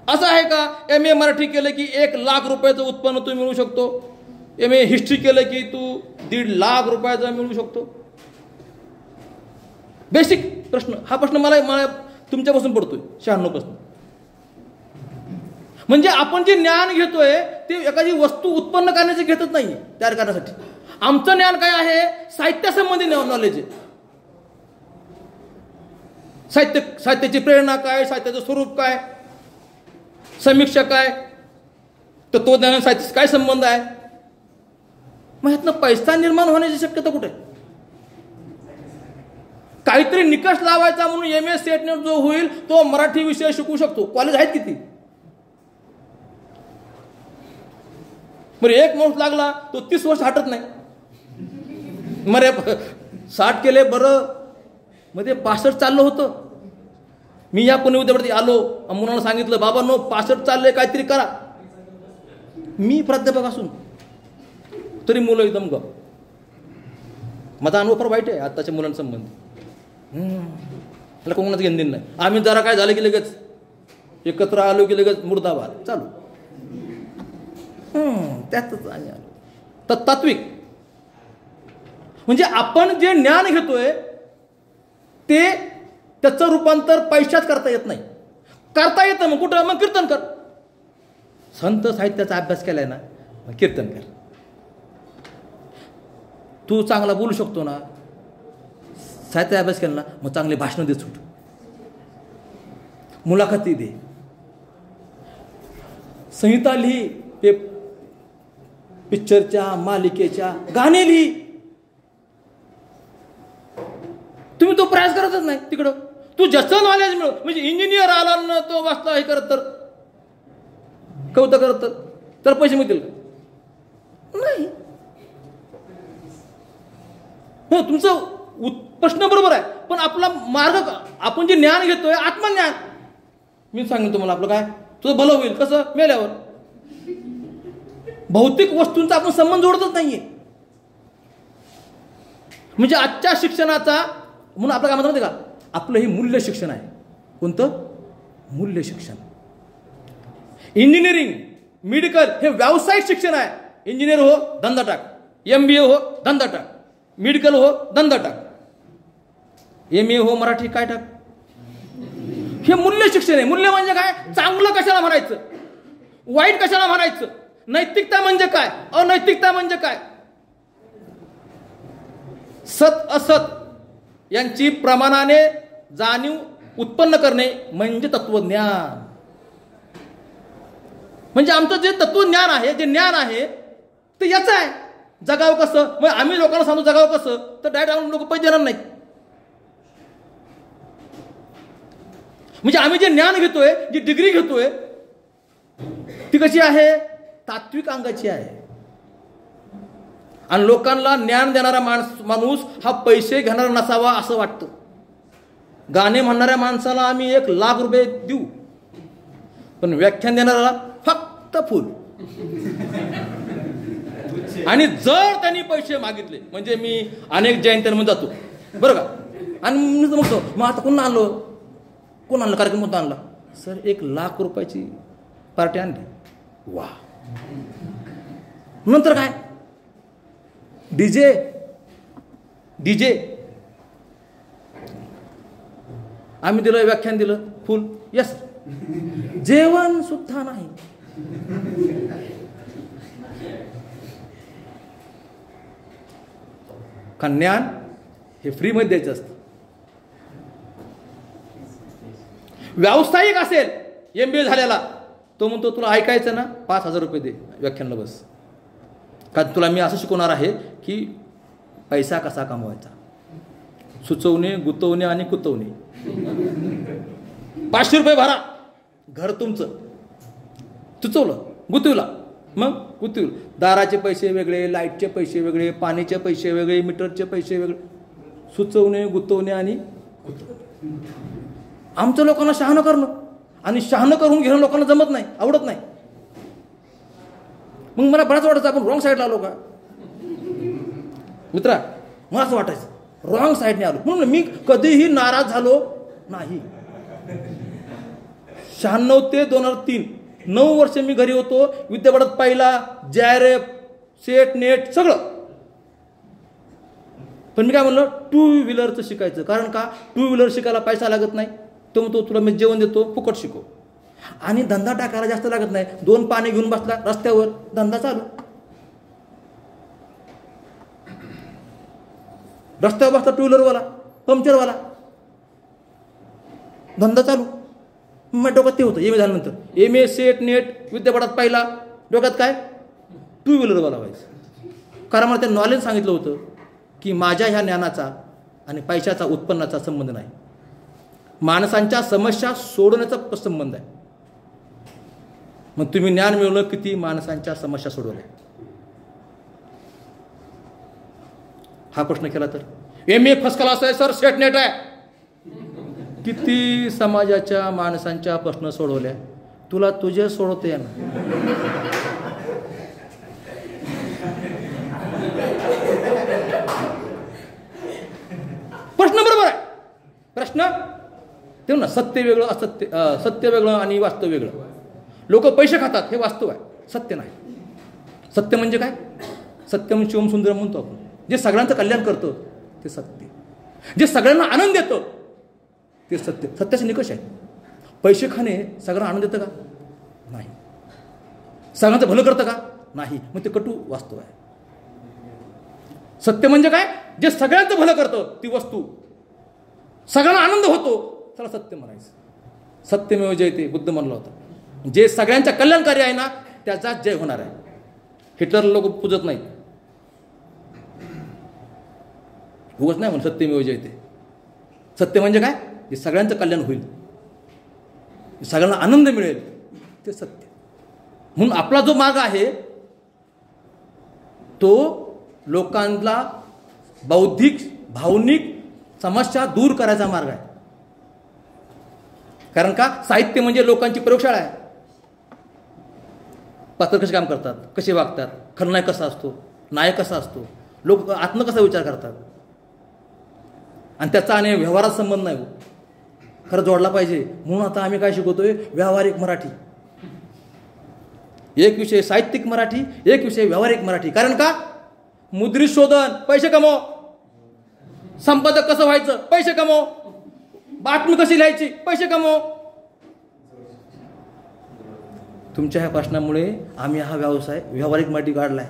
Speaker 1: असं आहे का MA मराठी केलं की 1 लाख रुपयाचं उत्पन्न तू मिळवू शकतो? MA हिस्ट्री केलं की तू 1.5 लाख रुपयाचं मिळवू शकतो? बेसिक प्रश्न हा. प्रश्न मला तुमच्यापासून पडतोय, 96 प्रश्न. म्हणजे आपण जे ज्ञान घेतोय ते एखादी वस्तू उत्पन्न करण्याचे घेतच नाही, तयार करण्यासाठी. आमचं ज्ञान काय आहे? साहित्यासंबंधी नॉलेज आहे. साहित्याची प्रेरणा काय, साहित्याचं स्वरूप काय, समीक्षा काय, तत्वज्ञान साहित्याचा काय संबंध आहे. मग ह्यातनं पैसा निर्माण होण्याची शक्यता कुठे? काहीतरी निकष लावायचा म्हणून MA सेट जो होईल तो मराठी विषय शिकू शकतो. कॉलेज आहेत किती? बरं, 1 माणूस लागला तो 30 वर्ष हटत नाही. मरे 60 केले बरं. मध्ये 65 चाललं होतं. मी या पुणे विद्यापीठात आलो, मुलांना सांगितलं बाबा नो 65 चाललंय, काहीतरी करा. मी प्राध्यापक असून तरी मुलं एकदम गप. माझा अनुभव फार वाईट आहे आत्ताच्या मुलांसंबंधी. त्याला कोणाच घेणं देणं नाही. आम्ही जरा काय झालं की लगेच एकत्र आलो की लगेच मुर्दाबाद चालू. त्यातच आणि आलो. तर तात्विक म्हणजे आपण जे ज्ञान घेतोय ते त्याचं रूपांतर पैशात करता येत नाही. करता येतं मग कुठं? मग कीर्तन कर. संत साहित्याचा अभ्यास केलाय ना, मग कीर्तन कर. तू चांगला बोलू शकतो ना, साहित्य अभ्यास केला ना, मग चांगले भाषण दे, सुट मुलाखती दे, संहिता लिही, ते पिक्चरच्या मालिकेच्या गाणे लिही. तुम्ही तो प्रयास करतच नाही तिकडं. तू जसं नॉलेज मिळव, म्हणजे इंजिनियर आला ना तो वाचला हे करत तर कौतुक करत तर पैसे मिळतील का? नाही. हो, तुमचं प्रश्न बरोबर आहे, पण आपला मार्ग, आपण जे ज्ञान घेतोय आत्मज्ञान. मी सांगेन तुम्हाला आपलं काय, तुझं भलं होईल कसं? मेल्यावर. भौतिक वस्तूंचा आपण संबंध जोडतच नाहीये. म्हणजे आजच्या शिक्षणाचा म्हणून आपलं काय म्हणतात का, आपलं हे मूल्य शिक्षण आहे. कोणतं? मूल्य शिक्षण. इंजिनिअरिंग, मेडिकल हे व्यावसायिक शिक्षण आहे. इंजिनियर हो धंदा टाक, MBA हो धंदा टाक, मेडिकल हो धंदा टाक, MA हो मराठी काय टाक. हे मूल्य शिक्षण आहे. मूल्य म्हणजे काय? चांगलं कशाला म्हणायचं, वाईट कशाला म्हणायचं, नैतिकता म्हणजे काय, अनैतिकता म्हणजे काय, सत असत यांची प्रमाणाने जाणीव उत्पन्न करणे म्हणजे तत्वज्ञान. म्हणजे आमचं जे तत्वज्ञान आहे, जे ज्ञान आहे ते याचं आहे. जगावं कसं? मग आम्ही लोकांना सांगू जगावं कसं, तर डायरेक्ट लोक पैसे देणार नाहीत. म्हणजे आम्ही जे ज्ञान घेतोय, जी डिग्री घेतोय, ती कशी आहे? तात्विक अंगाची आहे. आणि लोकांना ज्ञान देणारा माणूस हा पैसे घेणारा नसावा असं वाटतं. गाणे म्हणणाऱ्या माणसाला आम्ही 1,00,000 रुपये देऊ, पण व्याख्यान देणाऱ्याला फक्त फुल. आणि जर त्यांनी पैसे मागितले, म्हणजे मी अनेक जयंत्यांमध्ये जातो बरं का, आणि मी म्हणतो मग आता कोण आणलं कार्यक्रम कोणता आणला? सर 1,00,000 रुपयाची पार्टी आणली. वा. नंतर काय? डीजे आम्ही दिलं, व्याख्यान दिलं, फुल. यस. जेवण सुद्धा नाही. का ज्ञान हे फ्रीमध्ये द्यायचं असतं. व्यावसायिक असेल MBA झालेला, तो म्हणतो तुला ऐकायचं ना, 5,000 रुपये दे, व्याख्यानला बस. का तुला मी असं शिकवणार आहे की पैसा कसा कमवायचा, सुचवणे, गुतवणे आणि कुतवणे. 500 रुपये भरा, घर तुमचं. सुचवलं, गुतवला, मग गुतवलं. दाराचे पैसे वेगळे, लाईटचे पैसे वेगळे, पाणीचे पैसे वेगळे, मीटरचे पैसे वेगळे. सुचवणे, गुतवणे आणि आमच्या लोकांना शहाणं करणं आणि शहाणं करून घेणं लोकांना जमत नाही, आवडत नाही. मग मला बराच वाटायचं आपण रॉंग साईडला आलो का मित्रा. मला असं वाटायचं रॉंग साईडने आलो. म्हणून मी कधीही नाराज झालो नाही. 96 ते 2003 9 वर्ष मी घरी होतो. विद्यापीठात पहिला, JRF, सेट, नेट सगळं. पण मी काय म्हणलं, 2 व्हीलरचं शिकायचं. कारण का? 2 व्हीलर शिकायला पैसा लागत नाही. तो म्हणतो तुला मी जेवण देतो, फुकट शिकव. आणि धंदा टाकायला जास्त लागत नाही. 2 पाणी घेऊन बसला रस्त्यावर, धंदा चालू. रस्त्यावर बसला 2 व्हीलरवाला, पंक्चरवाला, धंदा चालू. मग डोक्यात ते होतं MA झाल्यानंतर. MA, सेट, नेट, विद्यापीठात पहिला, डोक्यात काय? 2 व्हीलरवाला व्हायचं. कारण मला त्या नॉलेज सांगितलं होतं की माझ्या ह्या ज्ञानाचा आणि पैशाचा, उत्पन्नाचा संबंध नाही. माणसांच्या समस्या सोडवण्याचा संबंध आहे. मग तुम्ही ज्ञान मिळवलं, किती माणसांच्या समस्या सोडवल्या? हा प्रश्न केला तर MA फर्स्ट क्लास आहे सर, सेट नेट आहे. किती समाजाच्या माणसांच्या प्रश्न सोडवल्या? तुला तुझे सोडवते ना. प्रश्न बरोबर आहे. प्रश्न ते ना, सत्य वेगळं, असत्य, सत्य वेगळं आणि वास्तव वेगळं. लोक पैसे खातात, हे वास्तव आहे, सत्य नाही. सत्य म्हणजे काय? सत्यम शिवम सुंदरम म्हणतो आपण. जे सगळ्यांचं कल्याण करतं ते सत्य. जे सगळ्यांना आनंद देतं ते सत्य. सत्याचे निकष आहे. पैसे खाणे सगळ्यांना आनंद देतं का? नाही. सगळ्यांचं भलं करतं का? नाही. मग ते कटू वास्तव आहे. सत्य म्हणजे काय? जे सगळ्यांचं भलं करतं ती वस्तू, सगळ्यांना आनंद होतो, त्याला सत्य म्हणायचं. सत्यमेव जयते बुद्ध म्हणला होता. जे सगळ्यांच्या कल्याणकारी आहे ना, त्याचा जय होणार आहे. हिटलरला लोक पूजत नाहीत. उगाच नाही म्हणून सत्यमेव जयते. सत्य म्हणजे काय? जे सगळ्यांचं कल्याण होईल, सगळ्यांना आनंद मिळेल, ते सत्य. म्हणून आपला जो मार्ग आहे तो लोकांना बौद्धिक, भावनिक समस्या दूर करायचा मार्ग आहे. कारण का? साहित्य म्हणजे लोकांची प्रयोगशाळा आहे. पात्र कसे काम करतात, कसे वागतात, खलनायक कसा असतो, नायक कसा असतो, लोक आत्म कसा विचार करतात, आणि त्याचा आणि व्यवहारात संबंध नाही. खरं जोडला पाहिजे. म्हणून आता आम्ही काय शिकवतोय? व्यावहारिक मराठी. एक विषय साहित्यिक मराठी, एक विषय व्यावहारिक मराठी. कारण का? मुद्रित शोधन, पैसे कमव. संपादक कसं व्हायचं, पैसे कमव. बातमी कशी लिहायची, पैसे कमव. तुमच्या ह्या प्रश्नामुळे आम्ही हा व्यवसाय व्यावहारिक मराठी काढलाय.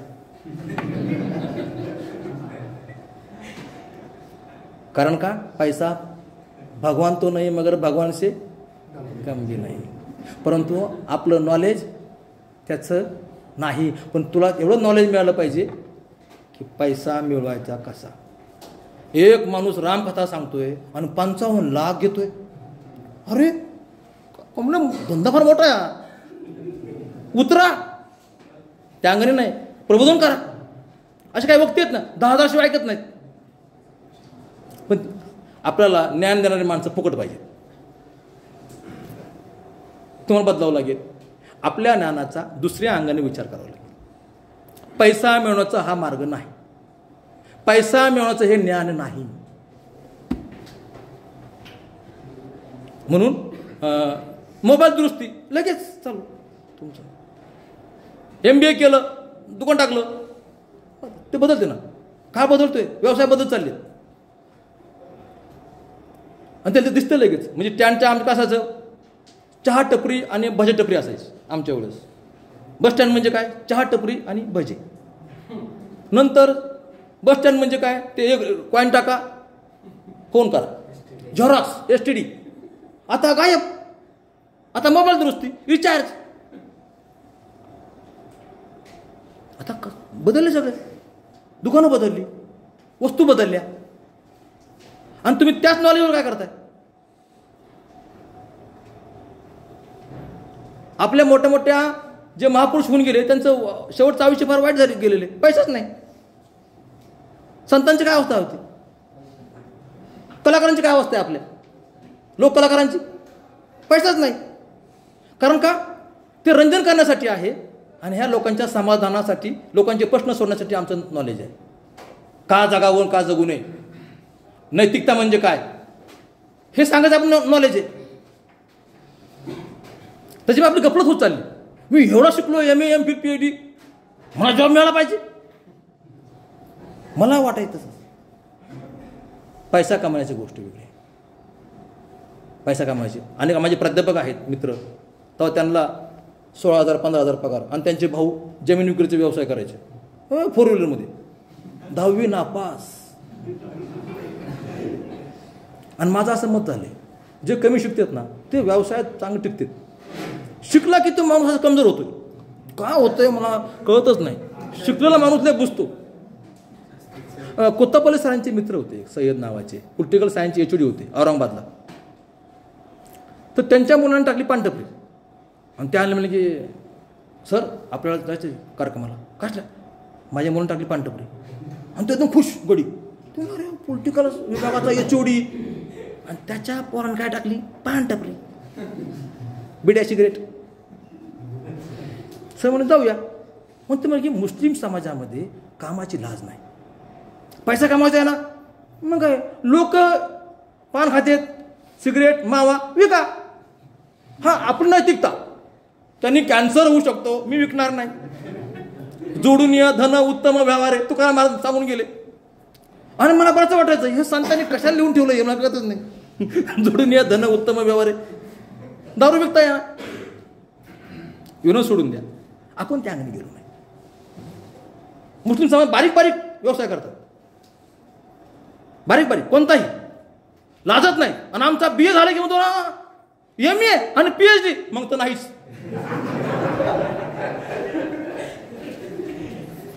Speaker 1: कारण का? पैसा भगवान तो नाही, मगर भगवान से कम भी नाही. परंतु आपलं नॉलेज त्याचं नाही. पण तुला एवढं नॉलेज मिळालं पाहिजे की पैसा मिळवायचा कसा. एक माणूस रामकथा सांगतोय आणि 55 लाख घेतोय. अरे म्हणलं धंदा फार मोठा आहे, उतरा. त्या अंगाने नाही, प्रबोधन करा. असे काही वक्ते आहेत ना, 10,000 शिवाय ऐकत नाहीत. पण आपल्याला ज्ञान देणारी माणसं फुकट पाहिजे. तुम्हाला बदलावं लागेल. आपल्या ज्ञानाचा दुसऱ्या अंगाने विचार करावा लागेल. पैसा मिळवण्याचा हा मार्ग नाही. पैसा मिळवण्याचं हे ज्ञान नाही. म्हणून मोबाईल दुरुस्ती लगेच चालू. तुमचं MBA केलं, दुकान टाकलं, ते बदलते ना. काय बदलतोय? व्यवसाय बदलत चालले. आणि त्याला दिसतं लगेच. म्हणजे त्यांच्या आमचं कसं असायचं, चहा टपरी आणि भजे टपरी असायची आमच्या वेळेस. बस स्टँड म्हणजे काय, चहा टपरी आणि भजे. नंतर बस स्टँड म्हणजे काय, ते एक कॉईन टाका, फोन करा, झेरॉक्स, STD. आता गायब. आता मोबाईल दुरुस्ती, रिचार्ज. आता बदलले सगळे. दुकानं बदलली, वस्तू बदलल्या. आणि तुम्ही त्याच नॉलेजवर काय करताय? आपल्या मोठ्या मोठ्या जे महापुरुष होऊन गेले त्यांचं शेवटचं आयुष्य फार वाईट झाले गेलेले. पैसाच नाही. संतांची काय अवस्था होती? कलाकारांची काय अवस्था आहे आपल्या लोक कलाकारांची? पैसाच नाही. कारण का? ते रंजन करण्यासाठी आहे आणि ह्या लोकांच्या समाधानासाठी, लोकांचे प्रश्न सोडण्यासाठी आमचं नॉलेज आहे. का जगावं, का जगू नये, नैतिकता म्हणजे काय, हे सांगायचं आपण नॉलेज आहे. त्याची आपली गफलत होत चालली. मी एवढा शिकलो, MA MPhil PhD, मला जॉब मिळाला पाहिजे. मला वाटायचं पैसा कमवण्याची गोष्ट वेगळी आहे. पैसा कमवायची. आणि माझे प्राध्यापक आहेत मित्र, तेव्हा त्यांना 16,000 15,000 पगार आणि त्यांचे भाऊ जमीन विक्रीचे व्यवसाय करायचे 4 व्हीलरमध्ये. 10वी नापास. आणि माझं असं मत झालं, जे कमी शिकतात ना ते व्यवसायात चांगले टिकतात. शिकला की तो माणूस असा कमजोर होतोय. का होतंय मला कळतच नाही. शिकलेला माणूस लय बुजतो. कोत्तापल्ले सरांचे मित्र होते, सय्यद नावाचे, पॉलिटिकल सायन्सचे HOD होते औरंगाबादला. तर त्यांच्या मुलांनी टाकली पानटपरी. आणि त्या म्हणले की सर आपल्याला जायचं कार्यक्रमाला. कसल्या? माझ्या मुलांनी टाकली पानटपरी. आणि तो एकदम खुश गडी. अरे पॉलिटिकल विभागाचा HOD आणि त्याच्या पोरानं काय टाकली? पानटपरी, बिड्या सिगरेट. सर म्हणून जाऊया. म्हणते म्हणजे मुस्लिम समाजामध्ये कामाची लाज नाही. पैसा कमावायचा आहे ना, मग काय लोक पान खातेत, सिगरेट, मावा विका. हा आपण नैतिकता. त्यांनी कॅन्सर होऊ शकतो, मी विकणार नाही. जोडून या धन उत्तम व्यवहार आहे, तुकाराम महाराज सांगून गेले. आणि मला बरंच वाटायचं हे संतांनी कशाला लिहून ठेवलं हे मला कळतच नाही. जोडून या धन उत्तम व्यवहार आहे. दारू विकता या, विनोद सोडून द्या. आपण त्या अंगाने गेलो नाही. मुस्लिम समाज बारीक बारीक व्यवसाय करतात, बारीक बारीक, कोणताही लाजत नाही. आणि आमचा BA झाला की म्हणतो ना MA आणि PhD, मग तर नाहीच.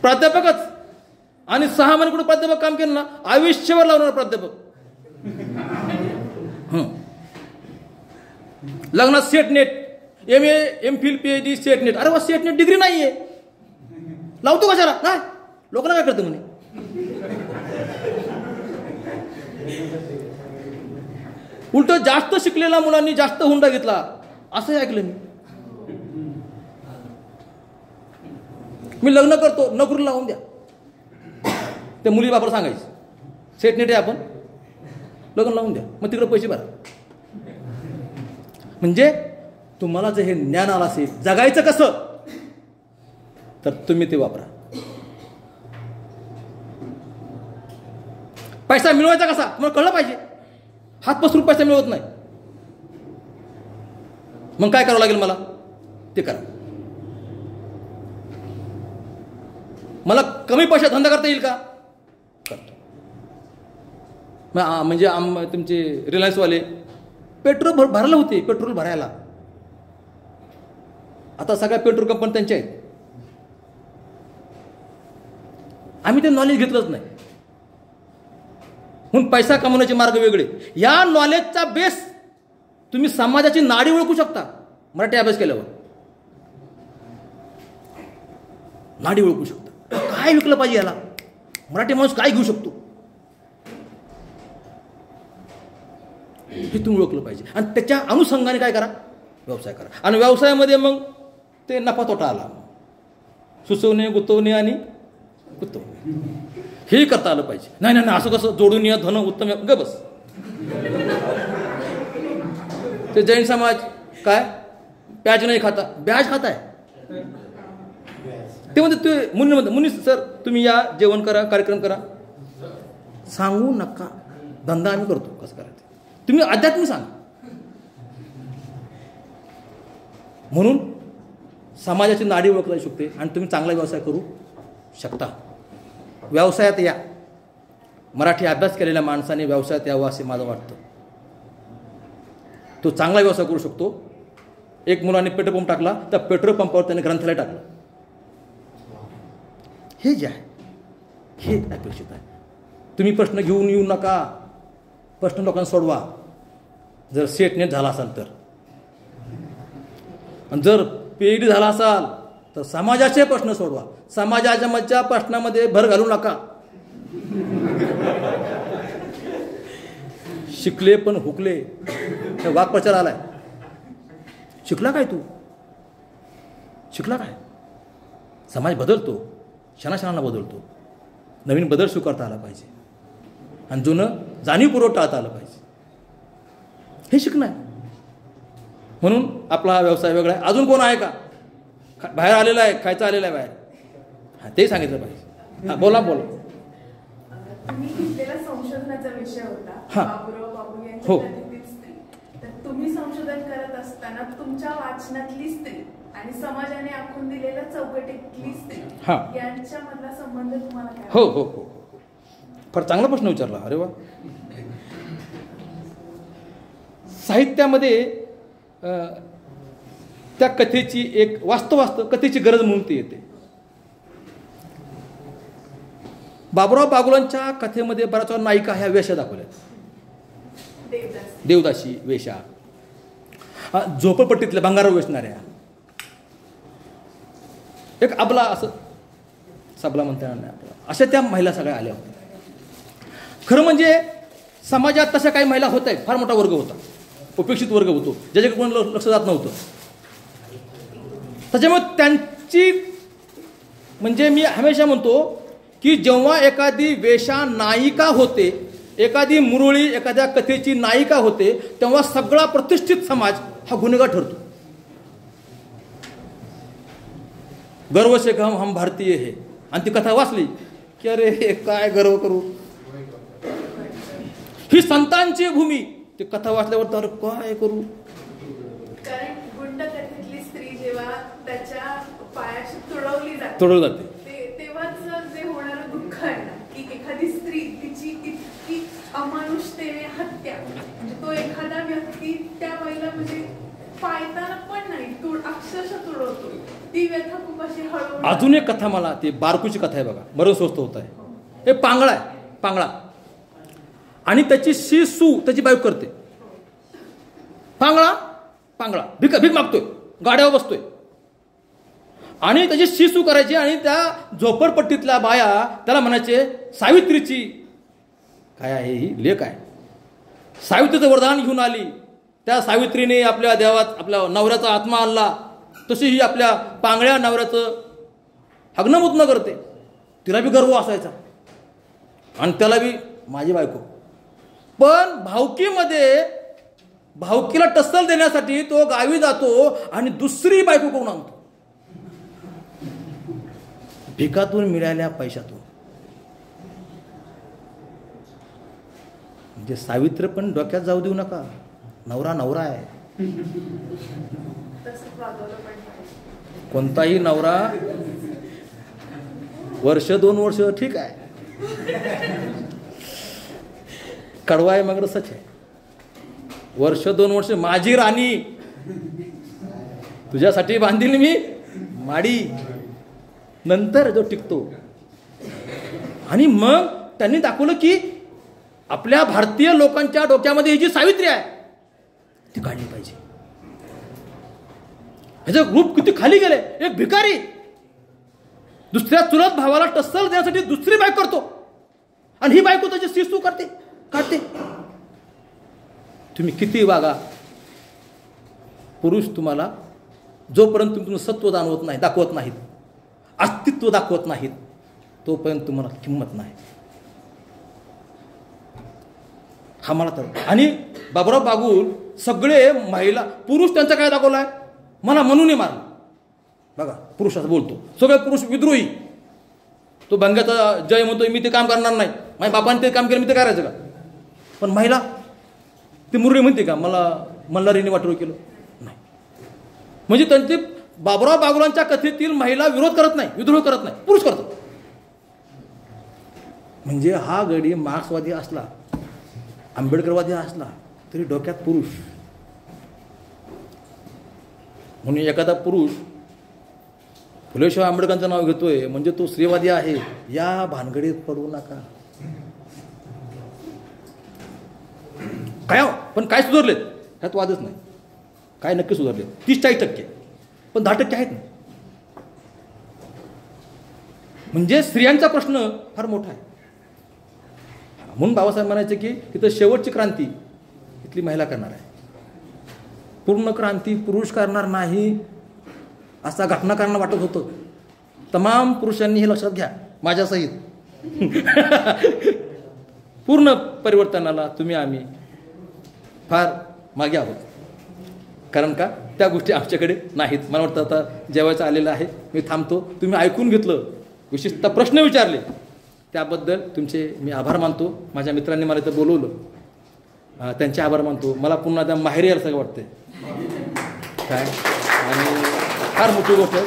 Speaker 1: प्राध्यापकच. आणि 6 महिने कुठे प्राध्यापक काम केलं ना, आयुष्यभर लावणार प्राध्यापक. लग्नात set net, MA MPhil PhD set net. अरे वा, सेट नेट डिग्री नाहीये, लावतो कशाला? नाही, लोकांना काय करतं म्हणे. उलट जास्त शिकलेल्या मुलांनी जास्त हुंडा घेतला असंही ऐकलं मी लग्न करतो, नोकरी लावून द्या. त्या मुली बापाला सांगायचं सेट नेट आहे आपण, लग्न लावून द्या, मग तिकडे पैसे भरा. म्हणजे तुम्हाला जर हे ज्ञान आलं असेल जगायचं कसं, तर तुम्ही ते वापरा. पैसा मिळवायचा कसा तुम्हाला कळलं पाहिजे. हात पसरून पैसा मिळवत नाही. मग काय करावं लागेल मला ते करा. मला कमी पैशात धंदा करता येईल का? करतो. म्हणजे तुमचे रिलायन्सवाले पेट्रोल भरायला होते, पेट्रोल भरायला. आता सगळ्या पेट्रोल कंपनी त्यांच्या आहेत. आम्ही ते नॉलेज घेतलंच नाही. म्हणून पैसा कमवण्याचे मार्ग वेगळे. या नॉलेजचा बेस तुम्ही समाजाची नाडी ओळखू शकता मराठी अभ्यास केल्यावर. नाडी ओळखू शकता. काय विकलं पाहिजे याला, मराठी माणूस काय घेऊ शकतो हे तुम्ही ओळखलं पाहिजे. आणि त्याच्या अनुषंगाने काय करा, व्यवसाय करा. आणि व्यवसायामध्ये मग ते नफा तोटा आला, सुचवणे, गुंतवणे आणि गुंतवणे हे करता आलं पाहिजे. नाही नाही असं कसं जोडून या धन उत्तम ग बस. ते जैन समाज काय प्याज नाही खाता, ब्याज खाताय. ते म्हणते ते मुनी म्हणतात, मुनी सर तुम्ही या जेवण करा, कार्यक्रम करा. सांगू नका, धंदा आम्ही करतो कसं करायचं, तुम्ही अध्यात्म सांगा. म्हणून समाजाची नाडी ओळखू शकते आणि तुम्ही चांगला व्यवसाय करू शकता. व्यवसायात या. मराठी अभ्यास केलेल्या माणसाने व्यवसायात यावं असे माझं वाटतं. तो चांगला व्यवसाय करू शकतो. एक मुलाने पेट्रोल पंप टाकला, तर पेट्रोल पंपावर त्याने ग्रंथालय टाकलं. हे जे आहे हे अपेक्षित आहे. तुम्ही प्रश्न घेऊन येऊ नका, प्रश्न लोकांना सोडवा. जर सेट नेट झाला असाल तर, आणि जर PhD झाला असाल तर समाजाचे प्रश्न सोडवा. समाजाच्या मधच्या प्रश्नामध्ये भर घालू नका. शिकले पण हुकले हे वाक्प्रचार आलाय. शिकला काय तू, शिकला काय. समाज बदलतो, क्षणाक्षणाला बदलतो. नवीन बदल स्वीकारता आला पाहिजे आणि जुनं जाणीवपूर्वक टाळता आलं पाहिजे. हे शिकणं आहे. म्हणून आपला हा व्यवसाय वेगळा आहे. अजून कोण आहे का बाहेर आलेला आहे, खायचा आलेला आहे बाहेर, हां ते सांगितलं पाहिजे. हां बोला बोला.
Speaker 3: तुम्ही घेतलेला संशोधनाचा विषय होता बाबूराव बाबू यांच्या
Speaker 1: हो.
Speaker 3: कथेतील स्त्री. तर तुम्ही संशोधन करत असताना तुमच्या वाचनातली स्त्री आणि समाजाने आखून दिलेल्या चौकटीतली स्त्री यांच्यामधला संबंध तुम्हाला काय?
Speaker 1: हो हो हो फार चांगला प्रश्न विचारला. अरे वा. साहित्यामध्ये त्या कथेची एक वास्तव कथेची गरज म्हणून ती येते. बाबूराव बागुलांच्या कथेमध्ये बऱ्याच वेळा नायिका ह्या वेशा दाखवल्या. देवदासी वेशा, झोपडपट्टीतल्या भंगारावर वेचणाऱ्या, एक अबला, असं सबला म्हणता येणार नाही आपल्याला, अशा त्या महिला सगळ्या आल्या होत्या. खरं म्हणजे समाजात तशा काही महिला होत आहेत. फार मोठा वर्ग होता, उपेक्षित वर्ग होतो, ज्याच्याकडे कोण लक्ष जात नव्हतं. त्याच्यामुळे त्यांची म्हणजे मी हमेशा म्हणतो की जेव्हा एखादी वेशा नायिका होते, एखादी मुरळी एखाद्या कथेची नायिका होते, तेव्हा सगळा प्रतिष्ठित समाज हा गुन्हेगार ठरतो. गर्व से हम भारतीय है. आणि ती कथा वाचली की अरे काय गर्व करू, ही संतांची भूमी. ती कथा वाचल्यावर तर काय करू.
Speaker 3: कारण गुंड कथेतली स्त्री जेव्हा त्याच्या पायाशी तुडवली
Speaker 1: जाते
Speaker 3: तेव्हाच जे होणारं दुःख आहे ना, की एखादी स्त्री तिची इतकी अमानुषतेने हत्या, म्हणजे तो एखादा व्यक्ती त्या बाईला म्हणजे पायताना पण नाही, अक्षरशः तुडवतो. ती व्यथा खूप अशी हळू.
Speaker 1: अजून एक कथा मला, ती बारकूची कथा आहे बघा, बरं स्वस्त होत आहे. हे पांगळा आहे, पांगळा, आणि त्याची शिसू त्याची बायको करते. पांगळा भीक मागतोय, गाड्यावर बसतोय, आणि त्याची शिसू करायची. आणि त्या झोपडपट्टीतल्या बाया त्याला म्हणायचे सावित्रीची काय आहे ही लेक आहे, सावित्रीचं वरदान घेऊन आली. त्या सावित्रीने आपल्या देवात आपल्या नवऱ्याचा आत्मा आणला, तशी ही आपल्या पांगळ्या नवऱ्याचं हग्नमुत्न करते. तिला बी गर्व असायचा आणि त्याला बी माझी बायको. पण भावकीमध्ये भावकीला टस्सल देण्यासाठी तो गावी जातो आणि दुसरी बायको कोण आणतो, भिकातून मिळालेल्या पैशातून. म्हणजे सावित्र पण डोक्यात जाऊ देऊ नका, नवरा नवरा आहे. कोणताही नवरा वर्ष 2 वर्ष ठीक आहे, कडवा आहे मग रसच आहे. वर्ष 2 वर्ष माझी राणी, तुझ्यासाठी बांधील मी माडी, नंतर जो टिकतो. आणि मग त्यांनी दाखवलं की आपल्या भारतीय लोकांच्या डोक्यामध्ये ही जी सावित्री आहे ती काढली पाहिजे. ह्याचं रूप किती खाली गेले. एक भिकारी दुसऱ्या चुलत भावाला टस्सल देण्यासाठी दुसरी बायको करतो आणि ही बायको त्याची शिस्तू काढते. तुम्ही किती वागा, पुरुष तुम्हाला जोपर्यंत तुम्ही सत्व दाखवत नाहीत, अस्तित्व दाखवत नाहीत, तोपर्यंत तुम्हाला किंमत नाही. हा मला तर. आणि बाबुराव बागुल सगळे महिला पुरुष त्यांचा काय दाखवलाय, मला म्हणून मारलं. बघा पुरुषाचा बोलतो, सगळे पुरुष विद्रोही. तो भंग्याचा जय म्हणतोय, मी ते काम करणार नाही, माझ्या बापाने ते काम केलं मी ते करायचं का. पण महिला ती मुरळी म्हणते का, मला मल्हारीने वाटोळ केलं नाही. म्हणजे त्यांची बाबुराव बागुलांच्या कथेतील महिला विरोध करत नाही, विद्रोह करत नाही, पुरुष करतो. म्हणजे हा गडी मार्क्सवादी असला, आंबेडकरवादी असला, तरी डोक्यात पुरुष. म्हणून एखादा पुरुष फुलेशिवाय आंबेडकरांचं नाव घेतोय म्हणजे तो स्त्रीवादी आहे, या भानगडीत पडू नका. काय पण काय सुधारलेत ह्यात वादच नाही. काय नक्की सुधारले 30-40%, पण 10% आहेत ना. म्हणजे स्त्रियांचा प्रश्न फार मोठा आहे. म्हणून बाबासाहेब म्हणायचे की तिथं शेवटची क्रांती इथली महिला करणार आहे. पूर्ण क्रांती पुरुष करणार नाही असा घटनाकारांना वाटत होतं. तमाम पुरुषांनी हे लक्षात घ्या माझ्यासहित. पूर्ण परिवर्तनाला तुम्ही आम्ही फार मागे आहोत. कारण का त्या गोष्टी आमच्याकडे नाहीत. मला वाटतं आता जेवायचं आलेलं आहे, मी थांबतो. तुम्ही ऐकून घेतलं, विशेषतः प्रश्न विचारले, त्याबद्दल तुमचे मी आभार मानतो. माझ्या मित्रांनी मला इथं बोलवलं, त्यांचे आभार मानतो. मला पुन्हा त्या माहेरी यायला सगळं वाटतंय काय. आणि फार मोठी गोष्ट आहे.